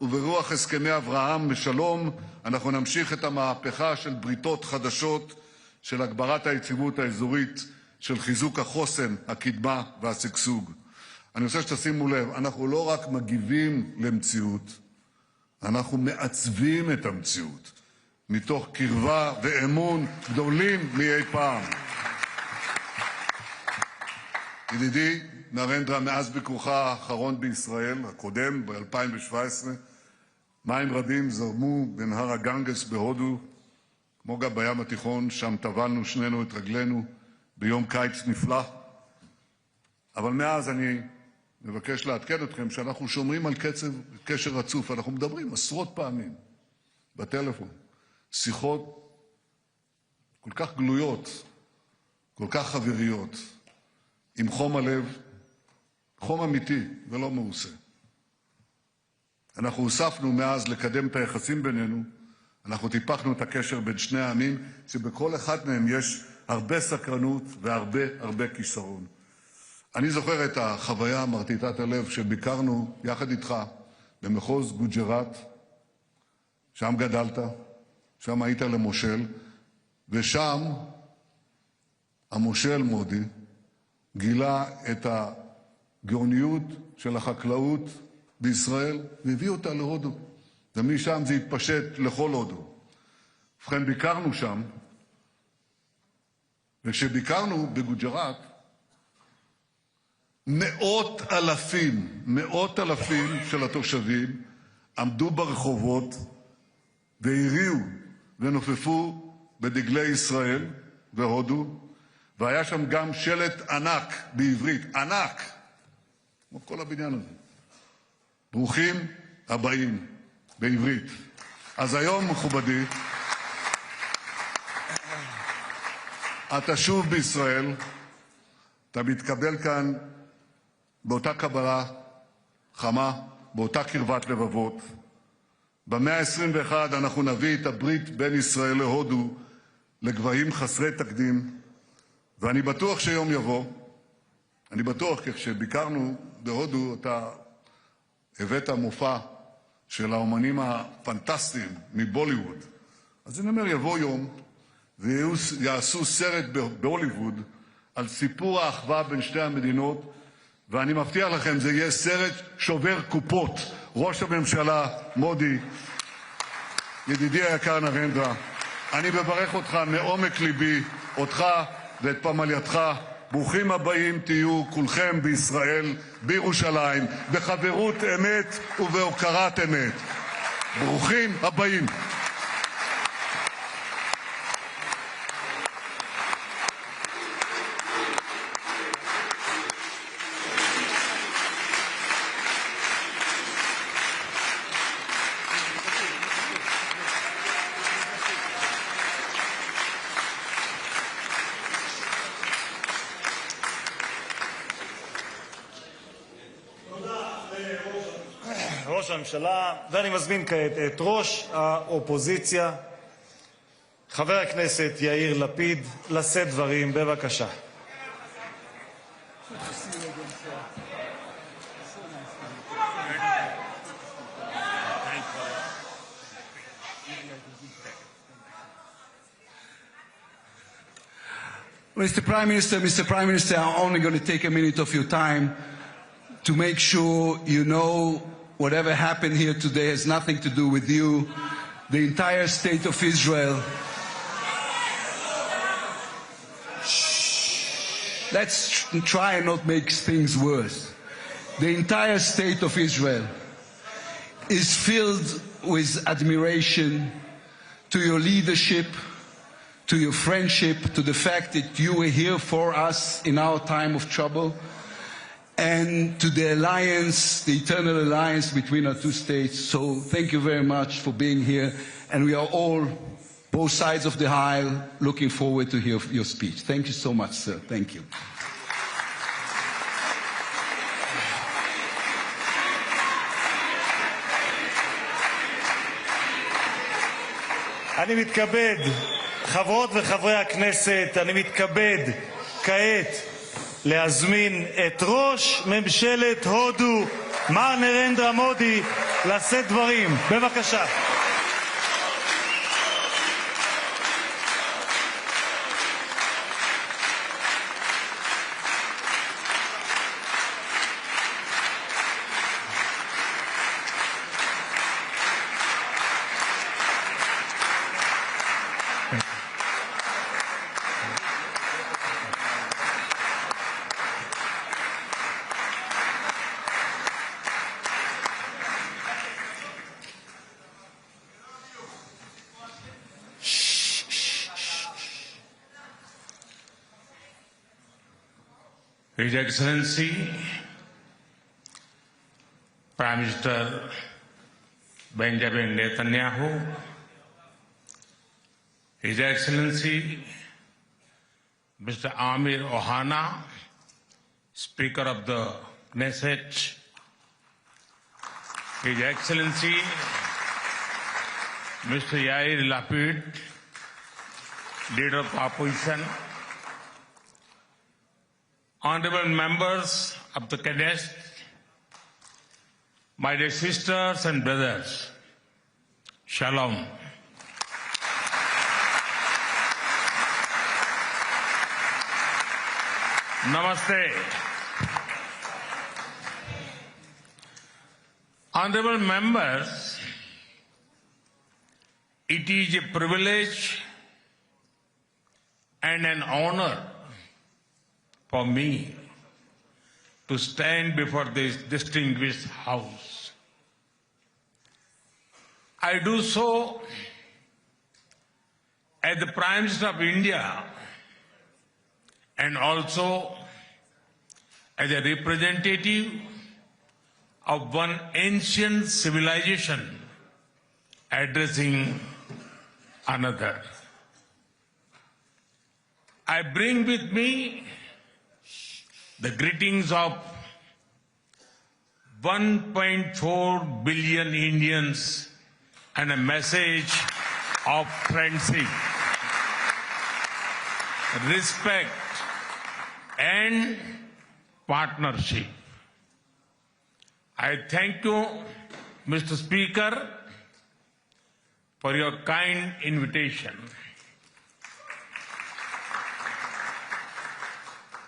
וברוח הסכמי אברהם ושלום אנחנו נמשיך את המהפכה של בריתות חדשות, של הגברת היציבות האזורית, של חיזוק החוסן, הקדמה והשגשוג. אני רוצה שתשימו לב, אנחנו לא רק מגיבים למציאות, אנחנו מעצבים את המציאות, מתוך קרבה ואמון גדולים מאי פעם. ידידי נרנדרה, מאז ביקורך האחרון בישראל, הקודם, ב-2017, מים רבים זרמו בנהר הגנגס בהודו, כמו גם בים התיכון, שם טבלנו שנינו את רגלינו ביום קיץ נפלא. אבל מאז אני מבקש לעדכן אתכם שאנחנו שומרים על קשר רצוף. אנחנו מדברים עשרות פעמים בטלפון, שיחות כל כך גלויות, כל כך חבריות, עם חום הלב, חום אמיתי ולא מעושה. אנחנו הוספנו מאז לקדם את היחסים בינינו, אנחנו טיפחנו את הקשר בין שני העמים, שבכל אחד מהם יש הרבה סקרנות והרבה כישרון. אני זוכר את החוויה מרטיטת הלב שביקרנו יחד איתך במחוז גוג'ראט, שם גדלת, שם היית למושל, ושם המושל מודי גילה את הגאוניות של החקלאות בישראל והביא אותה להודו, ומשם זה התפשט לכל הודו. ובכן, ביקרנו שם, וכשביקרנו בגוג'ראט, מאות אלפים של התושבים עמדו ברחובות והריעו ונופפו בדגלי ישראל והודו, והיה שם גם שלט ענק בעברית, ענק, כמו כל הבניין הזה. ברוכים הבאים, בעברית. אז היום, מכובדי, אתה שוב בישראל, אתה מתקבל כאן באותה קבלה חמה, באותה קרבת לבבות. במאה ה-21 אנחנו נביא את הברית בין ישראל להודו לגבהים חסרי תקדים, ואני בטוח שיום יבוא, אני בטוח, כי כשביקרנו בהודו אתה הבאת מופע של האומנים הפנטסטיים מבוליווד. אז אני אומר, יבוא יום ויעשו סרט בהוליווד על סיפור האחווה בין שתי המדינות, ואני מבטיח לכם, זה יהיה סרט שובר קופות. ראש הממשלה מודי, ידידי היקר נרנדרה, אני מברך אותך מעומק ליבי, אותך ואת פמלייתך. ברוכים הבאים תהיו כולכם בישראל, בירושלים, בחברות אמת ובהוקרת אמת. ברוכים הבאים. ראש הממשלה, ואני מזמין כעת את ראש האופוזיציה, חבר הכנסת יאיר לפיד, לשאת דברים. בבקשה. Mr. Prime Minister, I'm only going to take a minute of your time to make sure you know whatever happened here today has nothing to do with you. The entire state of Israel. Let's try and not make things worse. The entire state of Israel is filled with admiration to your leadership, to your friendship, to the fact that you were here for us in our time of trouble, and to the alliance, the eternal alliance between our two states. So thank you very much for being here, and we are all, both sides of the aisle, looking forward to hear your speech. Thank you so much, sir. Thank you. אני מתכבד, חברות וחברי הכנסת, אני מתכבד כעת להזמין את ראש ממשלת הודו, מר נרנדרה מודי, לשאת דברים. בבקשה. His Excellency, Prime Minister Benjamin Netanyahu, His Excellency, Mr. Amir Ohana, Speaker of the Knesset, His Excellency, Mr. Yair Lapid, Leader of the Opposition, Honorable members of the Knesset, my dear sisters and brothers, Shalom. Namaste. Honorable members, it is a privilege and an honor for me to stand before this distinguished House. I do so as the Prime Minister of India and also as a representative of one ancient civilization addressing another. I bring with me the greetings of 1.4 billion Indians and a message of friendship, respect, and partnership. I thank you, Mr. Speaker, for your kind invitation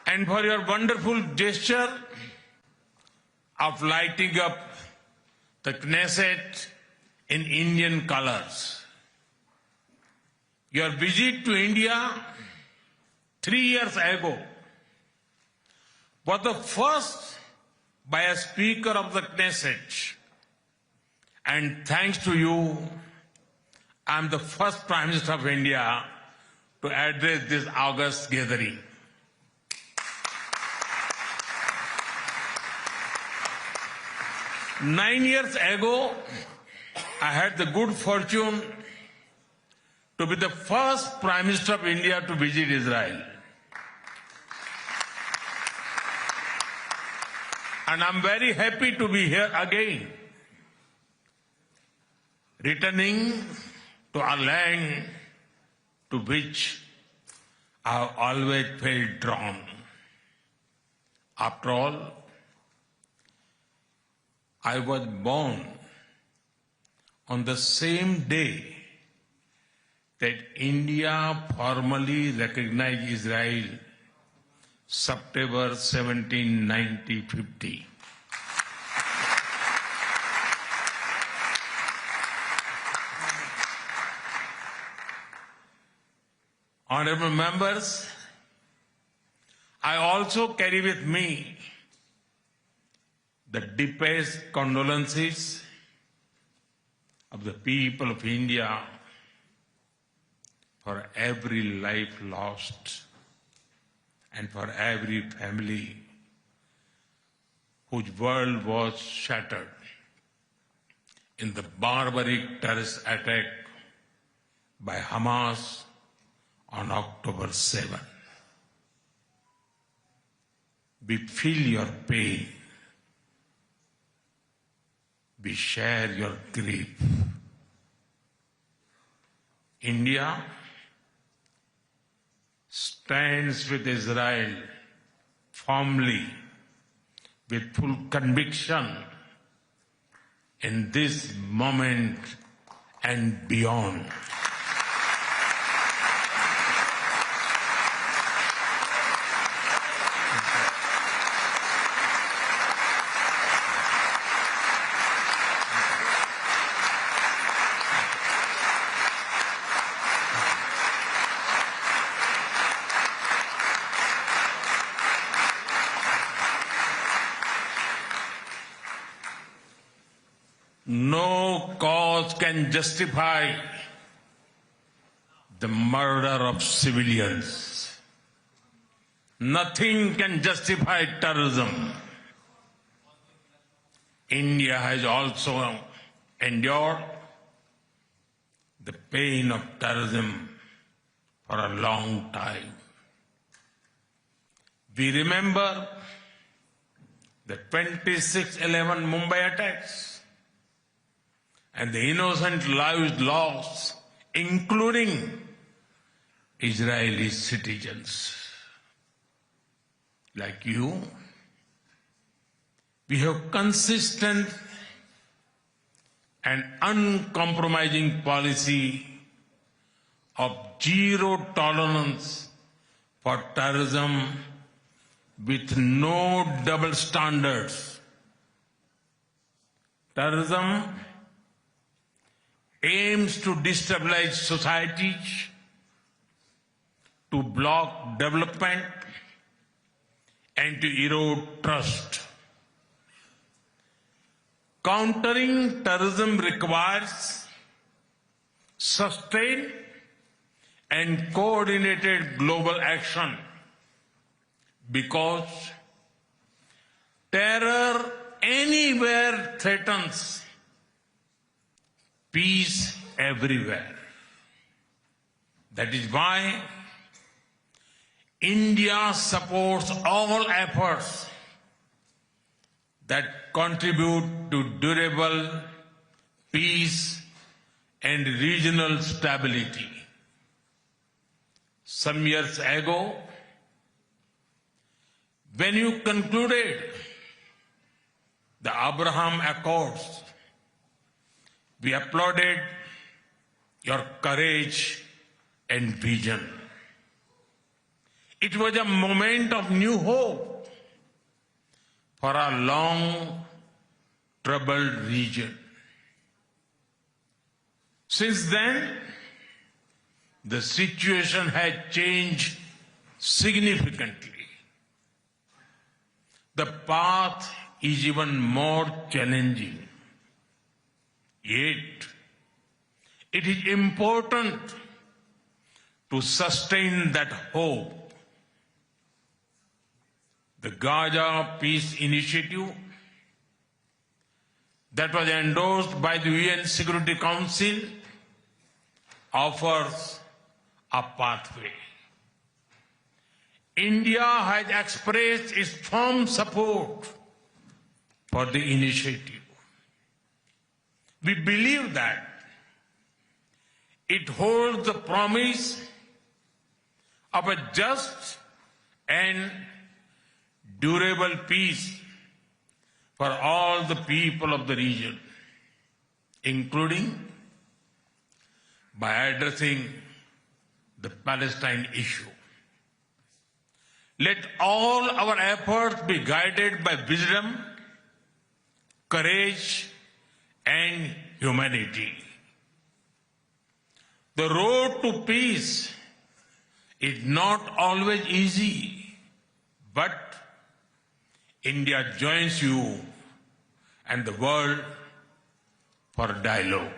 and for your wonderful gesture of lighting up the Knesset in Indian colors. Your visit to India 3 years ago was the first by a Speaker of the Knesset, and thanks to you, I am the first Prime Minister of India to address this august gathering. Nine years ago, I had the good fortune to be the first Prime Minister of India to visit Israel. And I'm very happy to be here again, returning to a land to which I have always felt drawn. After all, I was born on the same day that India formally recognized Israel, September 17, 1950. Honorable members, I also carry with me the deepest condolences of the people of India for every life lost and for every family whose world was shattered in the barbaric terrorist attack by Hamas on October 7. We feel your pain. We share your grief. India stands with Israel firmly, with full conviction, in this moment and beyond. No cause can justify the murder of civilians. Nothing can justify terrorism. India has also endured the pain of terrorism for a long time. We remember the 26/11 Mumbai attacks and the innocent lives lost, including Israeli citizens. Like you, we have consistent and uncompromising policy of zero tolerance for terrorism with no double standards. Terrorism aims to destabilize societies, to block development, and to erode trust. Countering terrorism requires sustained and coordinated global action because terror anywhere threatens peace everywhere. That is why India supports all efforts that contribute to durable peace and regional stability. Some years ago, when you concluded the Abraham Accords, we applauded your courage and vision. It was a moment of new hope for a long troubled region. Since then, the situation has changed significantly. The path is even more challenging. Yet, it is important to sustain that hope. The Gaza Peace Initiative that was endorsed by the UN Security Council offers a pathway. India has expressed its firm support for the initiative. We believe that it holds the promise of a just and durable peace for all the people of the region, including by addressing the Palestine issue. Let all our efforts be guided by wisdom, courage, and humanity. The road to peace is not always easy, but India joins you and the world for dialogue,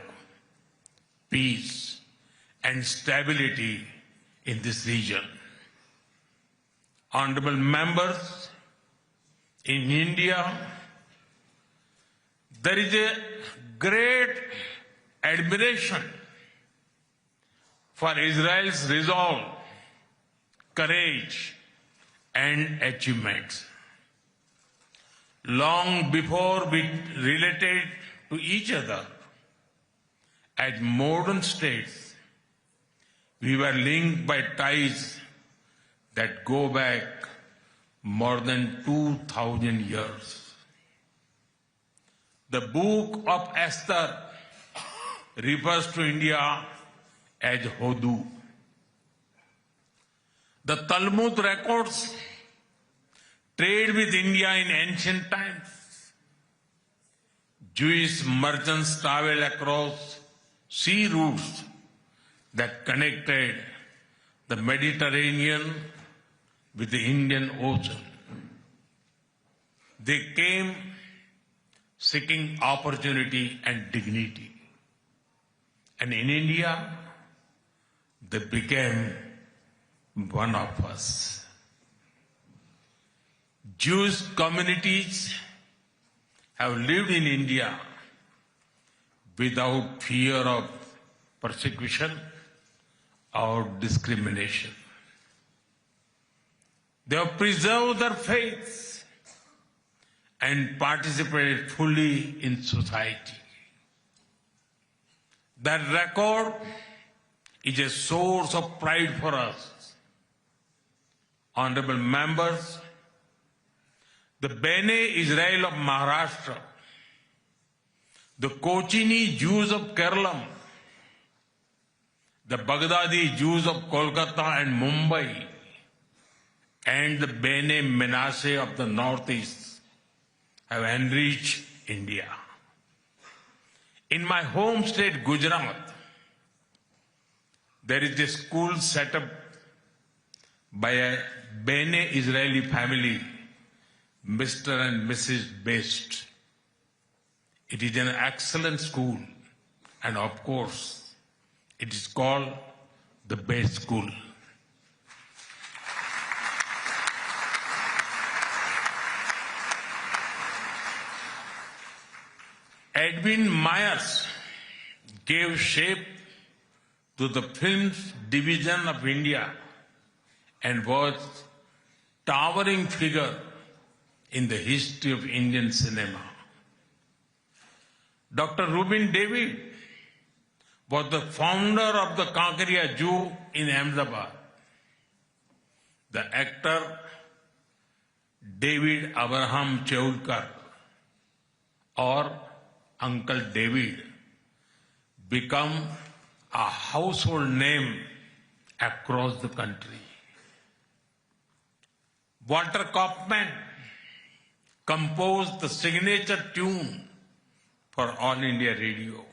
peace, and stability in this region. Honorable members, in India, there is a great admiration for Israel's resolve, courage, and achievements. Long before we related to each other as modern states, we were linked by ties that go back more than 2,000 years. The book of Esther refers to India as Hodu. The Talmud records trade with India in ancient times. Jewish merchants traveled across sea routes that connected the Mediterranean with the Indian Ocean. They came seeking opportunity and dignity. And in India, they became one of us. Jewish communities have lived in India without fear of persecution or discrimination. They have preserved their faith and participated fully in society. That record is a source of pride for us. Honorable members, the Bene Israel of Maharashtra, the Kochini Jews of Kerala, the Baghdadi Jews of Kolkata and Mumbai, and the Bene Menashe of the Northeast have enriched India. In my home state, Gujarat, there is a school set up by a Bene Israeli family, Mr. and Mrs. Best. It is an excellent school, and of course, it is called the Best School. Edwin Myers gave shape to the film's division of India and was a towering figure in the history of Indian cinema. Dr. Rubin David was the founder of the Kankaria Jew in Ahmedabad. The actor David Abraham Cheulkar, or Uncle David, become a household name across the country. Walter Kaufman composed the signature tune for All India Radio.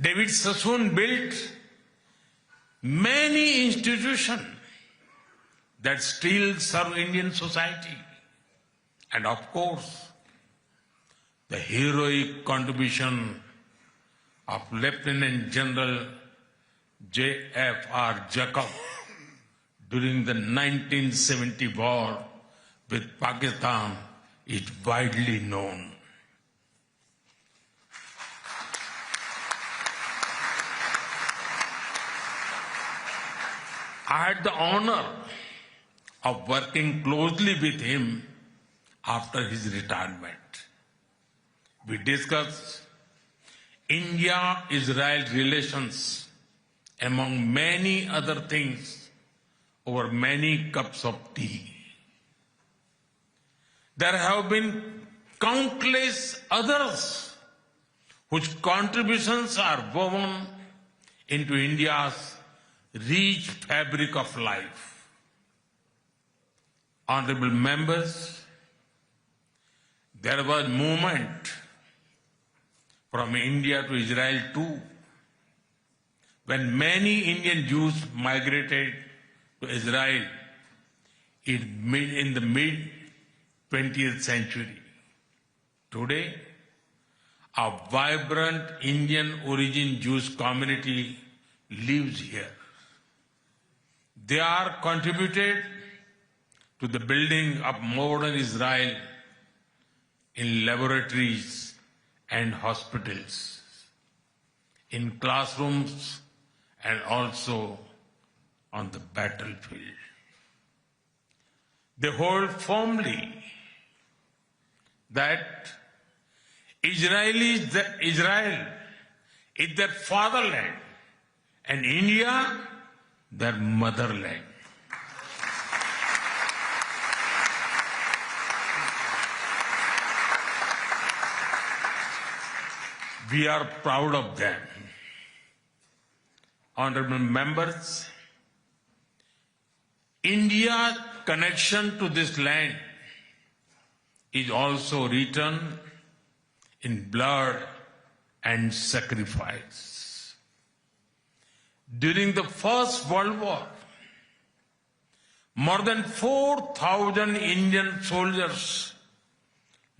David Sassoon built many institutions that still serve Indian society. And of course, the heroic contribution of Lieutenant General J.F.R. Jacob during the 1970 war with Pakistan is widely known. I had the honor of working closely with him after his retirement. We discussed India-Israel relations, among many other things, over many cups of tea. There have been countless others whose contributions are woven into India's rich fabric of life. Honorable members, there was movement from India to Israel too, when many Indian Jews migrated to Israel in the mid-20th century. Today, a vibrant Indian origin Jewish community lives here. They are contributed to the building of modern Israel in laboratories and hospitals, in classrooms, and also on the battlefield. They hold firmly that Israel is their fatherland and India their motherland. We are proud of them. Honorable members, India's connection to this land is also written in blood and sacrifice. During the First World War, more than 4,000 Indian soldiers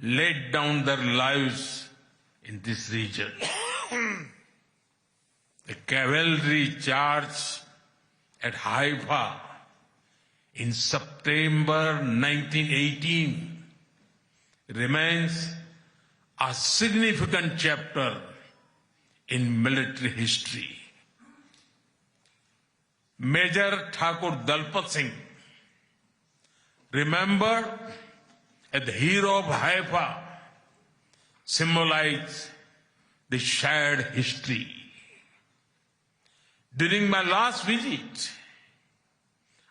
laid down their lives in this region. The cavalry charge at Haifa in September 1918 remains a significant chapter in military history. Major Thakur Dalpat Singh, remembered as the hero of Haifa, symbolized the shared history. During my last visit,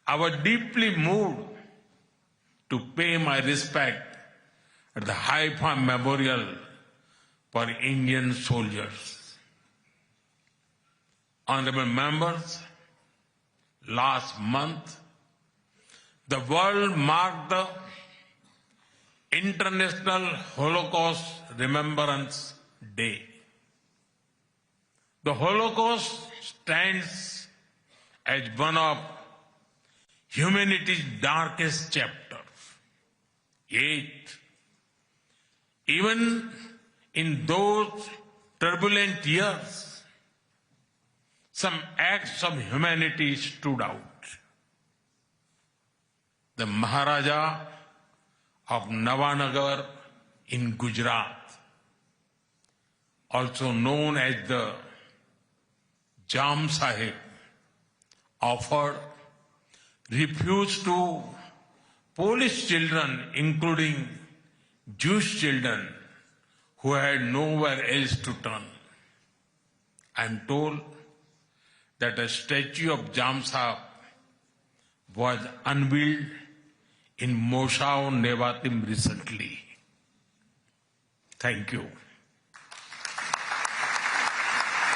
I was deeply moved to pay my respect at the Haifa Memorial for Indian soldiers. Honorable members, last month, the world marked the International Holocaust Remembrance Day. The Holocaust stands as one of humanity's darkest chapters. Yet, even in those turbulent years, some acts of humanity stood out. The Maharaja of Navanagar in Gujarat, also known as the Jam Sahib, offered refuge to Polish children, including Jewish children who had nowhere else to turn. I am told that a statue of Jam Sahib was unveiled in Moshav Nevatim recently. Thank you.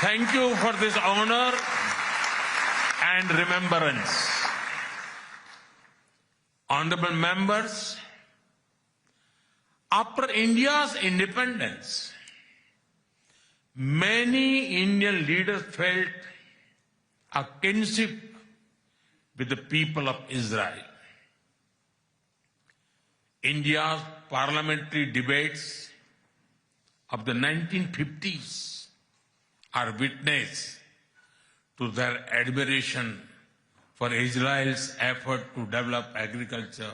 Thank you for this honor and remembrance. Honorable members, after India's independence, many Indian leaders felt a kinship with the people of Israel. India's parliamentary debates of the 1950s are witness to their admiration for Israel's effort to develop agriculture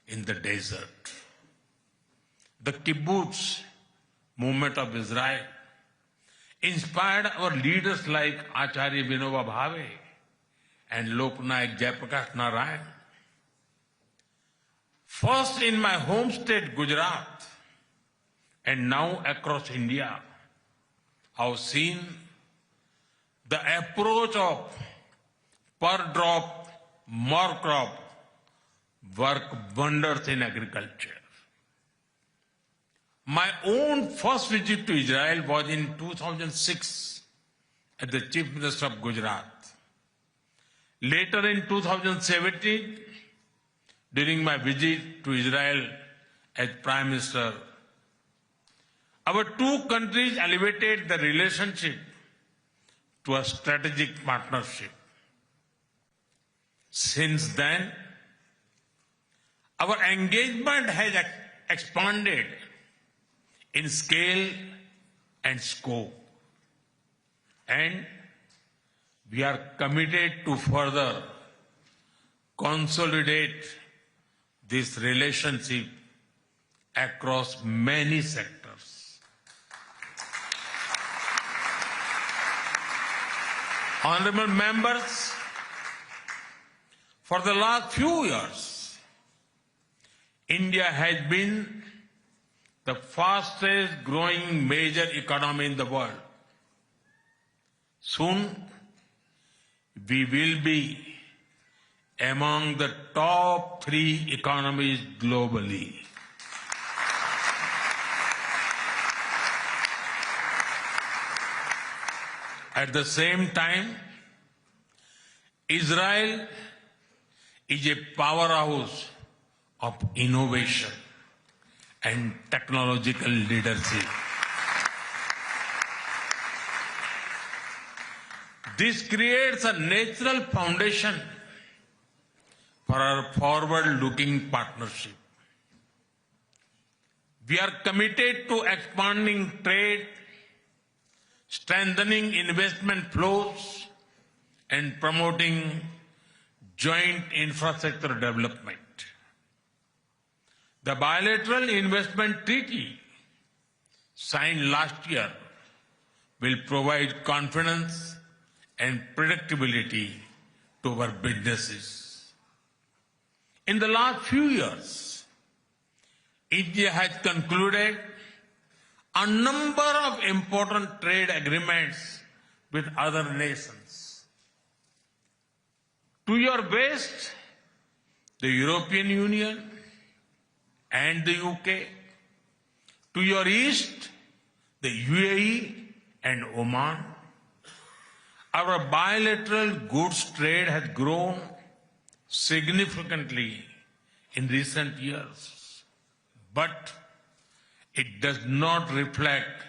in the desert. The kibbutz movement of Israel inspired our leaders like Acharya Vinoba Bhave and Loknayak Jayaprakash Narayan. First in my home state, Gujarat, and now across India, I've seen the approach of per drop, more crop work wonders in agriculture. My own first visit to Israel was in 2006 as the Chief Minister of Gujarat. Later in 2017, during my visit to Israel as Prime Minister, our two countries elevated the relationship to a strategic partnership. Since then, our engagement has expanded in scale and scope, and we are committed to further consolidate this relationship across many sectors. Honorable members, for the last few years, India has been the fastest growing major economy in the world. Soon, we will be among the top 3 economies globally. At the same time, Israel is a powerhouse of innovation and technological leadership. This creates a natural foundation for our forward-looking partnership. We are committed to expanding trade, strengthening investment flows, and promoting joint infrastructure development. The bilateral investment treaty signed last year will provide confidence and predictability to our businesses. In the last few years, India has concluded a number of important trade agreements with other nations. To your west, the European Union and the UK. To your east, the UAE and Oman. Our bilateral goods trade has grown significantly in recent years, but it does not reflect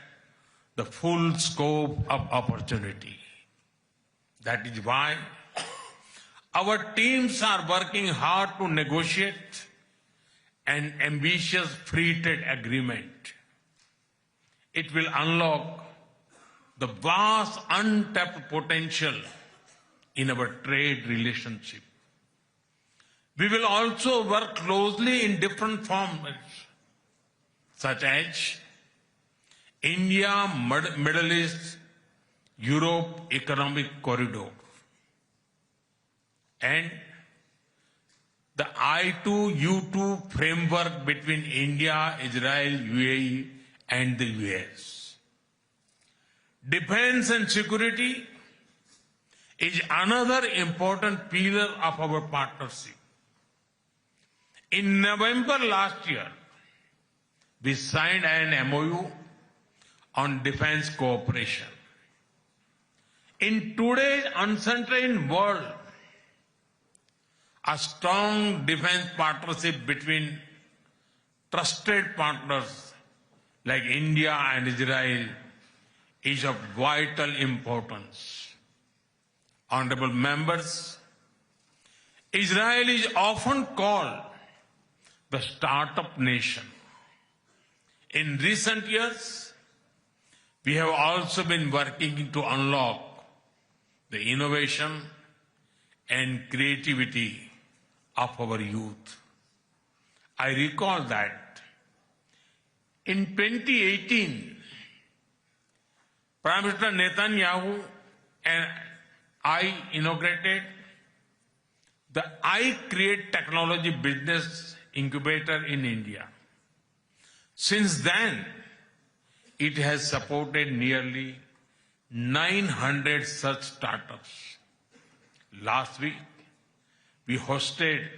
the full scope of opportunity. That is why our teams are working hard to negotiate an ambitious free trade agreement. It will unlock the vast untapped potential in our trade relationship. We will also work closely in different formats, such as India, Middle East, Europe Economic Corridor, and the I2U2 framework between India, Israel, UAE, and the US. Defense and security is another important pillar of our partnership. In November last year, we signed an MOU on defense cooperation. In today's uncertain world, a strong defense partnership between trusted partners like India and Israel is of vital importance. Honorable members, Israel is often called the startup nation. In recent years, we have also been working to unlock the innovation and creativity of our youth. I recall that in 2018, Prime Minister Netanyahu and I inaugurated the I Create Technology Business Incubator in India. Since then, it has supported nearly 900 such startups. Last week, we hosted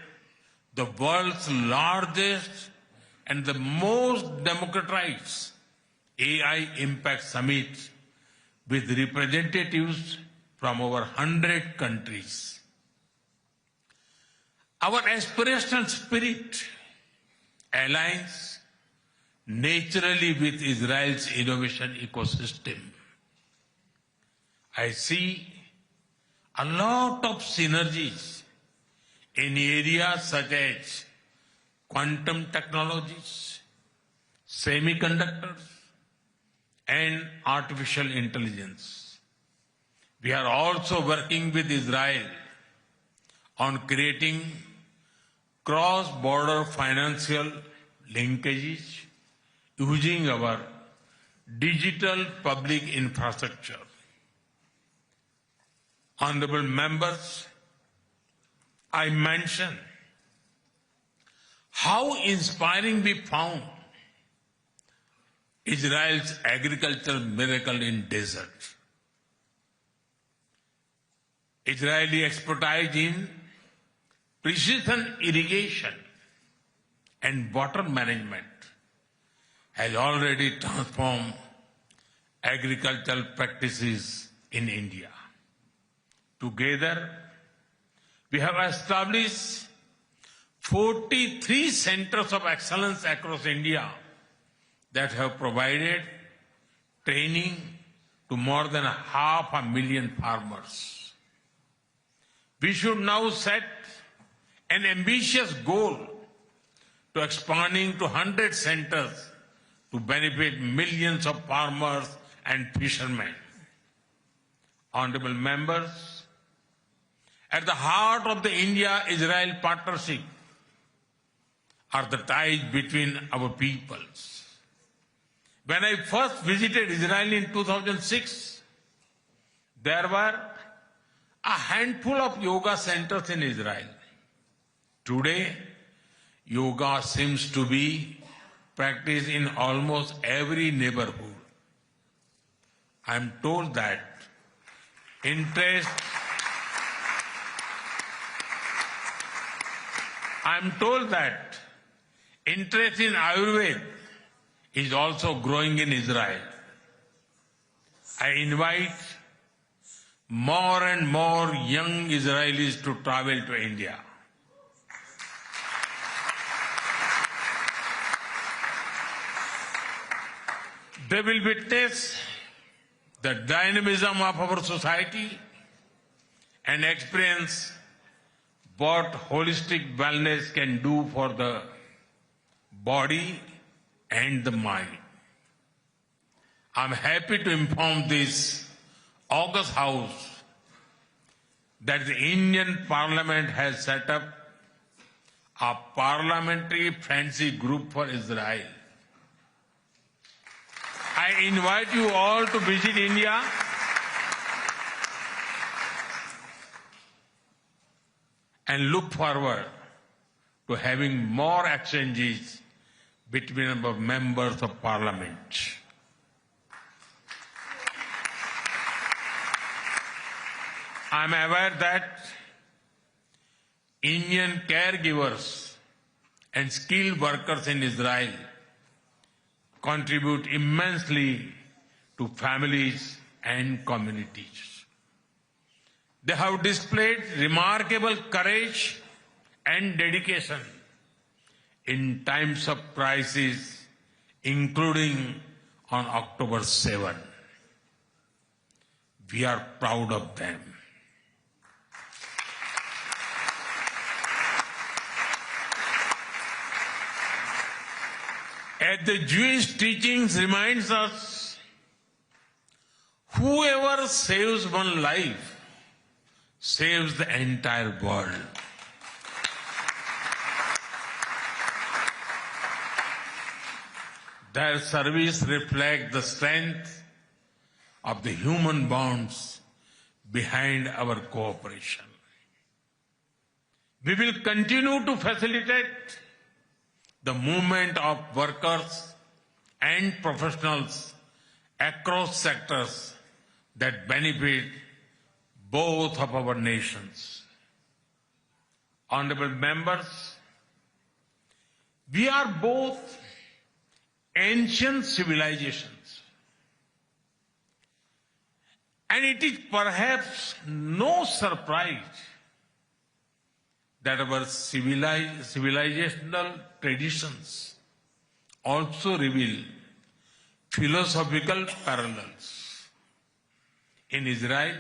the world's largest and the most democratized AI Impact Summit with representatives from over 100 countries. Our aspirational spirit aligns naturally with Israel's innovation ecosystem. I see a lot of synergies in areas such as quantum technologies, semiconductors, and artificial intelligence. We are also working with Israel on creating cross-border financial linkages using our digital public infrastructure. Honorable members, I mentioned how inspiring we found Israel's agricultural miracle in desert. Israeli expertise in precision irrigation and water management has already transformed agricultural practices in India. Together, we have established 43 centers of excellence across India that have provided training to more than 500,000 farmers. We should now set an ambitious goal to expanding to 100 centers to benefit millions of farmers and fishermen. Honorable members, at the heart of the India-Israel partnership are the ties between our peoples. When I first visited Israel in 2006, there were a handful of yoga centers in Israel. Today, yoga seems to be practiced in almost every neighborhood. I am told that interest in Ayurveda is also growing in Israel. I invite more and more young Israelis to travel to India. They will witness the dynamism of our society and experience what holistic wellness can do for the body and the mind. I'm happy to inform this August House that the Indian Parliament has set up a parliamentary friendship group for Israel. I invite you all to visit India and look forward to having more exchanges between our members of parliament. I am aware that Indian caregivers and skilled workers in Israel contribute immensely to families and communities. They have displayed remarkable courage and dedication in times of crisis, including on October 7. We are proud of them. As the Jewish teachings reminds us, whoever saves one life saves the entire world. Their service reflects the strength of the human bonds behind our cooperation. We will continue to facilitate the movement of workers and professionals across sectors that benefit both of our nations. Honorable members, we are both ancient civilizations, and it is perhaps no surprise that our civilizational traditions also reveal philosophical parallels. In Israel,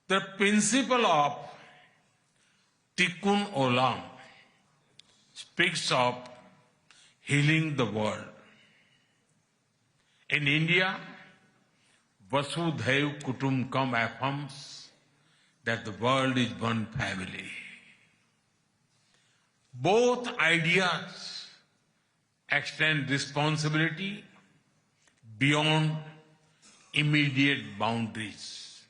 the principle of Tikkun Olam speaks of healing the world. In India, Vasudhaiv Kutumbakam affirms that the world is one family. Both ideas extend responsibility beyond immediate boundaries.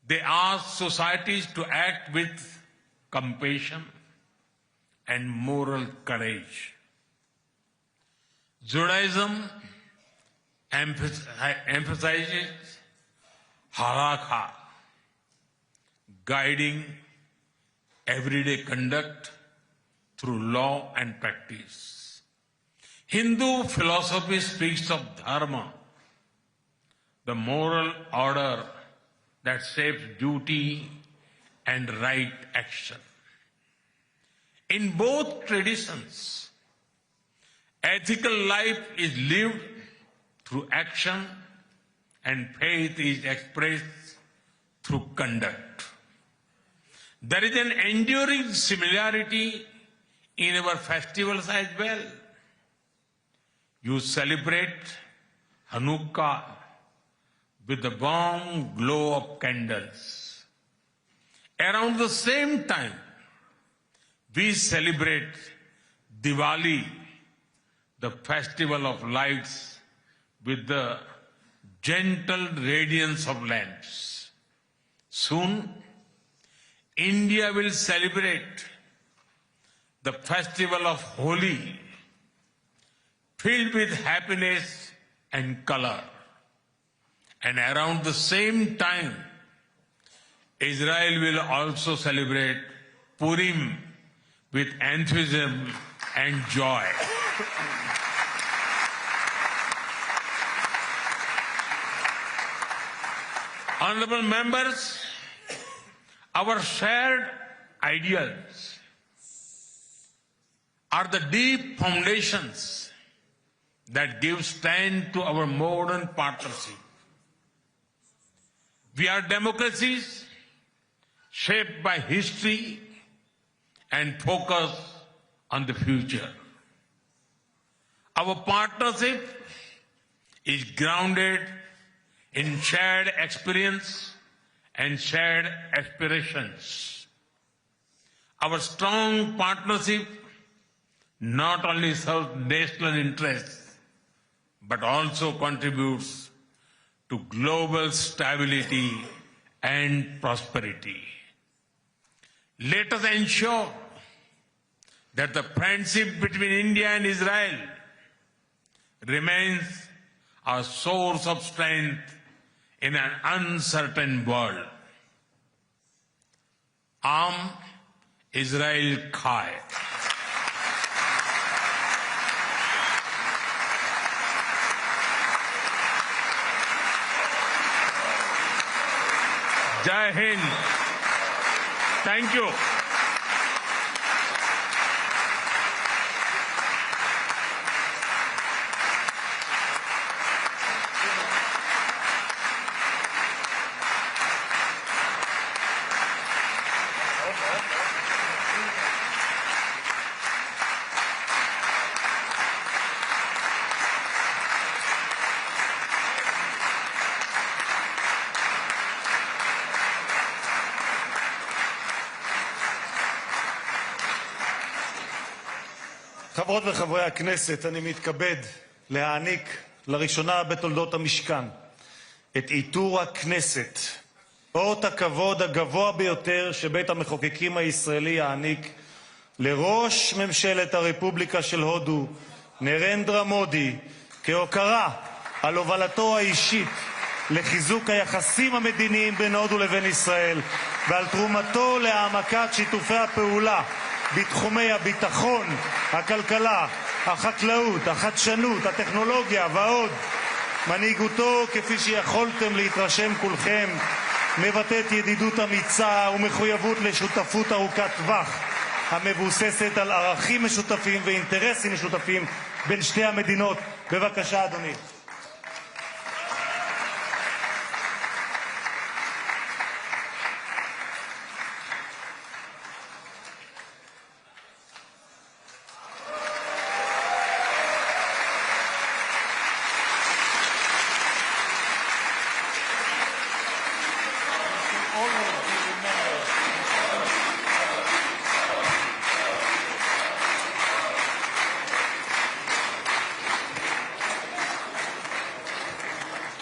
They ask societies to act with compassion and moral courage. Judaism emphasizes halakha, guiding everyday conduct through law and practice. Hindu philosophy speaks of dharma, the moral order that shapes duty and right action. In both traditions, ethical life is lived through action and faith is expressed through conduct. There is an enduring similarity in our festivals as well. You celebrate Hanukkah with the warm glow of candles. Around the same time, we celebrate Diwali, the festival of lights, with the gentle radiance of lamps. Soon, India will celebrate the festival of Holi, filled with happiness and color. And around the same time, Israel will also celebrate Purim with enthusiasm and joy. Honorable members, our shared ideals are the deep foundations that give strength to our modern partnership. We are democracies shaped by history and focus on the future. Our partnership is grounded in shared experience and shared aspirations. Our strong partnership not only serves national interests, but also contributes to global stability and prosperity. Let us ensure that the friendship between India and Israel remains a source of strength in an uncertain world. Am Israel Chai. Jai Hind. Thank you. חברות וחברי הכנסת, אני מתכבד להעניק לראשונה בתולדות המשכן את עיטור הכנסת, אות הכבוד הגבוה ביותר שבית המחוקקים הישראלי יעניק לראש ממשלת הרפובליקה של הודו, נרנדרה מודי, כהוקרה על הובלתו האישית לחיזוק היחסים המדיניים בין הודו לבין ישראל ועל תרומתו להעמקת שיתופי הפעולה בתחומי הביטחון, הכלכלה, החקלאות, החדשנות, הטכנולוגיה ועוד. מנהיגותו, כפי שיכולתם להתרשם כולכם, מבטאת ידידות אמיצה ומחויבות לשותפות ארוכת טווח המבוססת על ערכים משותפים ואינטרסים משותפים בין שתי המדינות. בבקשה, אדוני.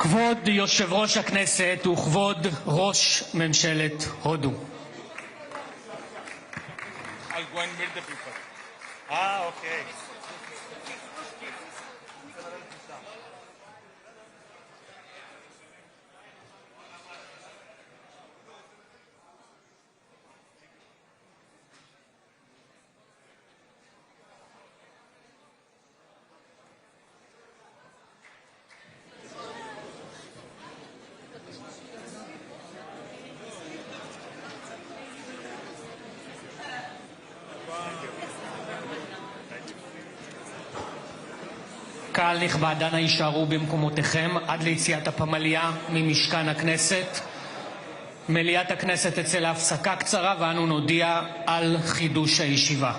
כבוד יושב ראש הכנסת וכבוד ראש ממשלת הודו. I'll go and meet the people. Okay. קהל נכבד, אנא יישארו במקומותיכם עד ליציאת הפמליה ממשכן הכנסת. מליאת הכנסת תצא להפסקה קצרה ואנו נודיע על חידוש הישיבה.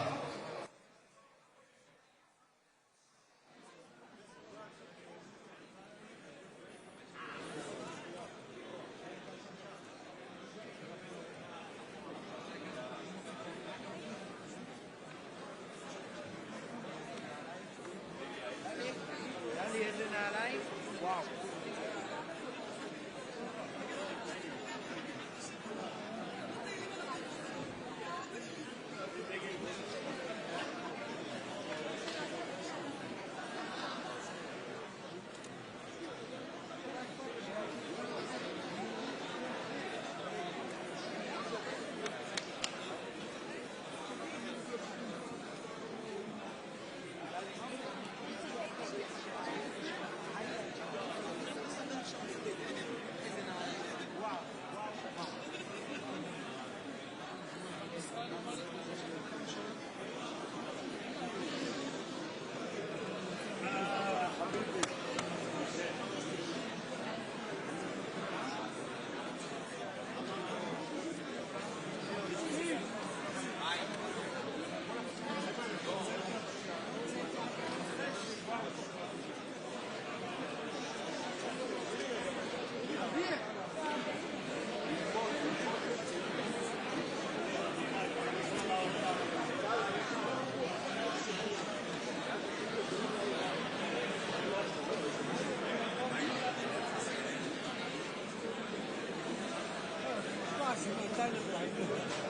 Quase metade do país.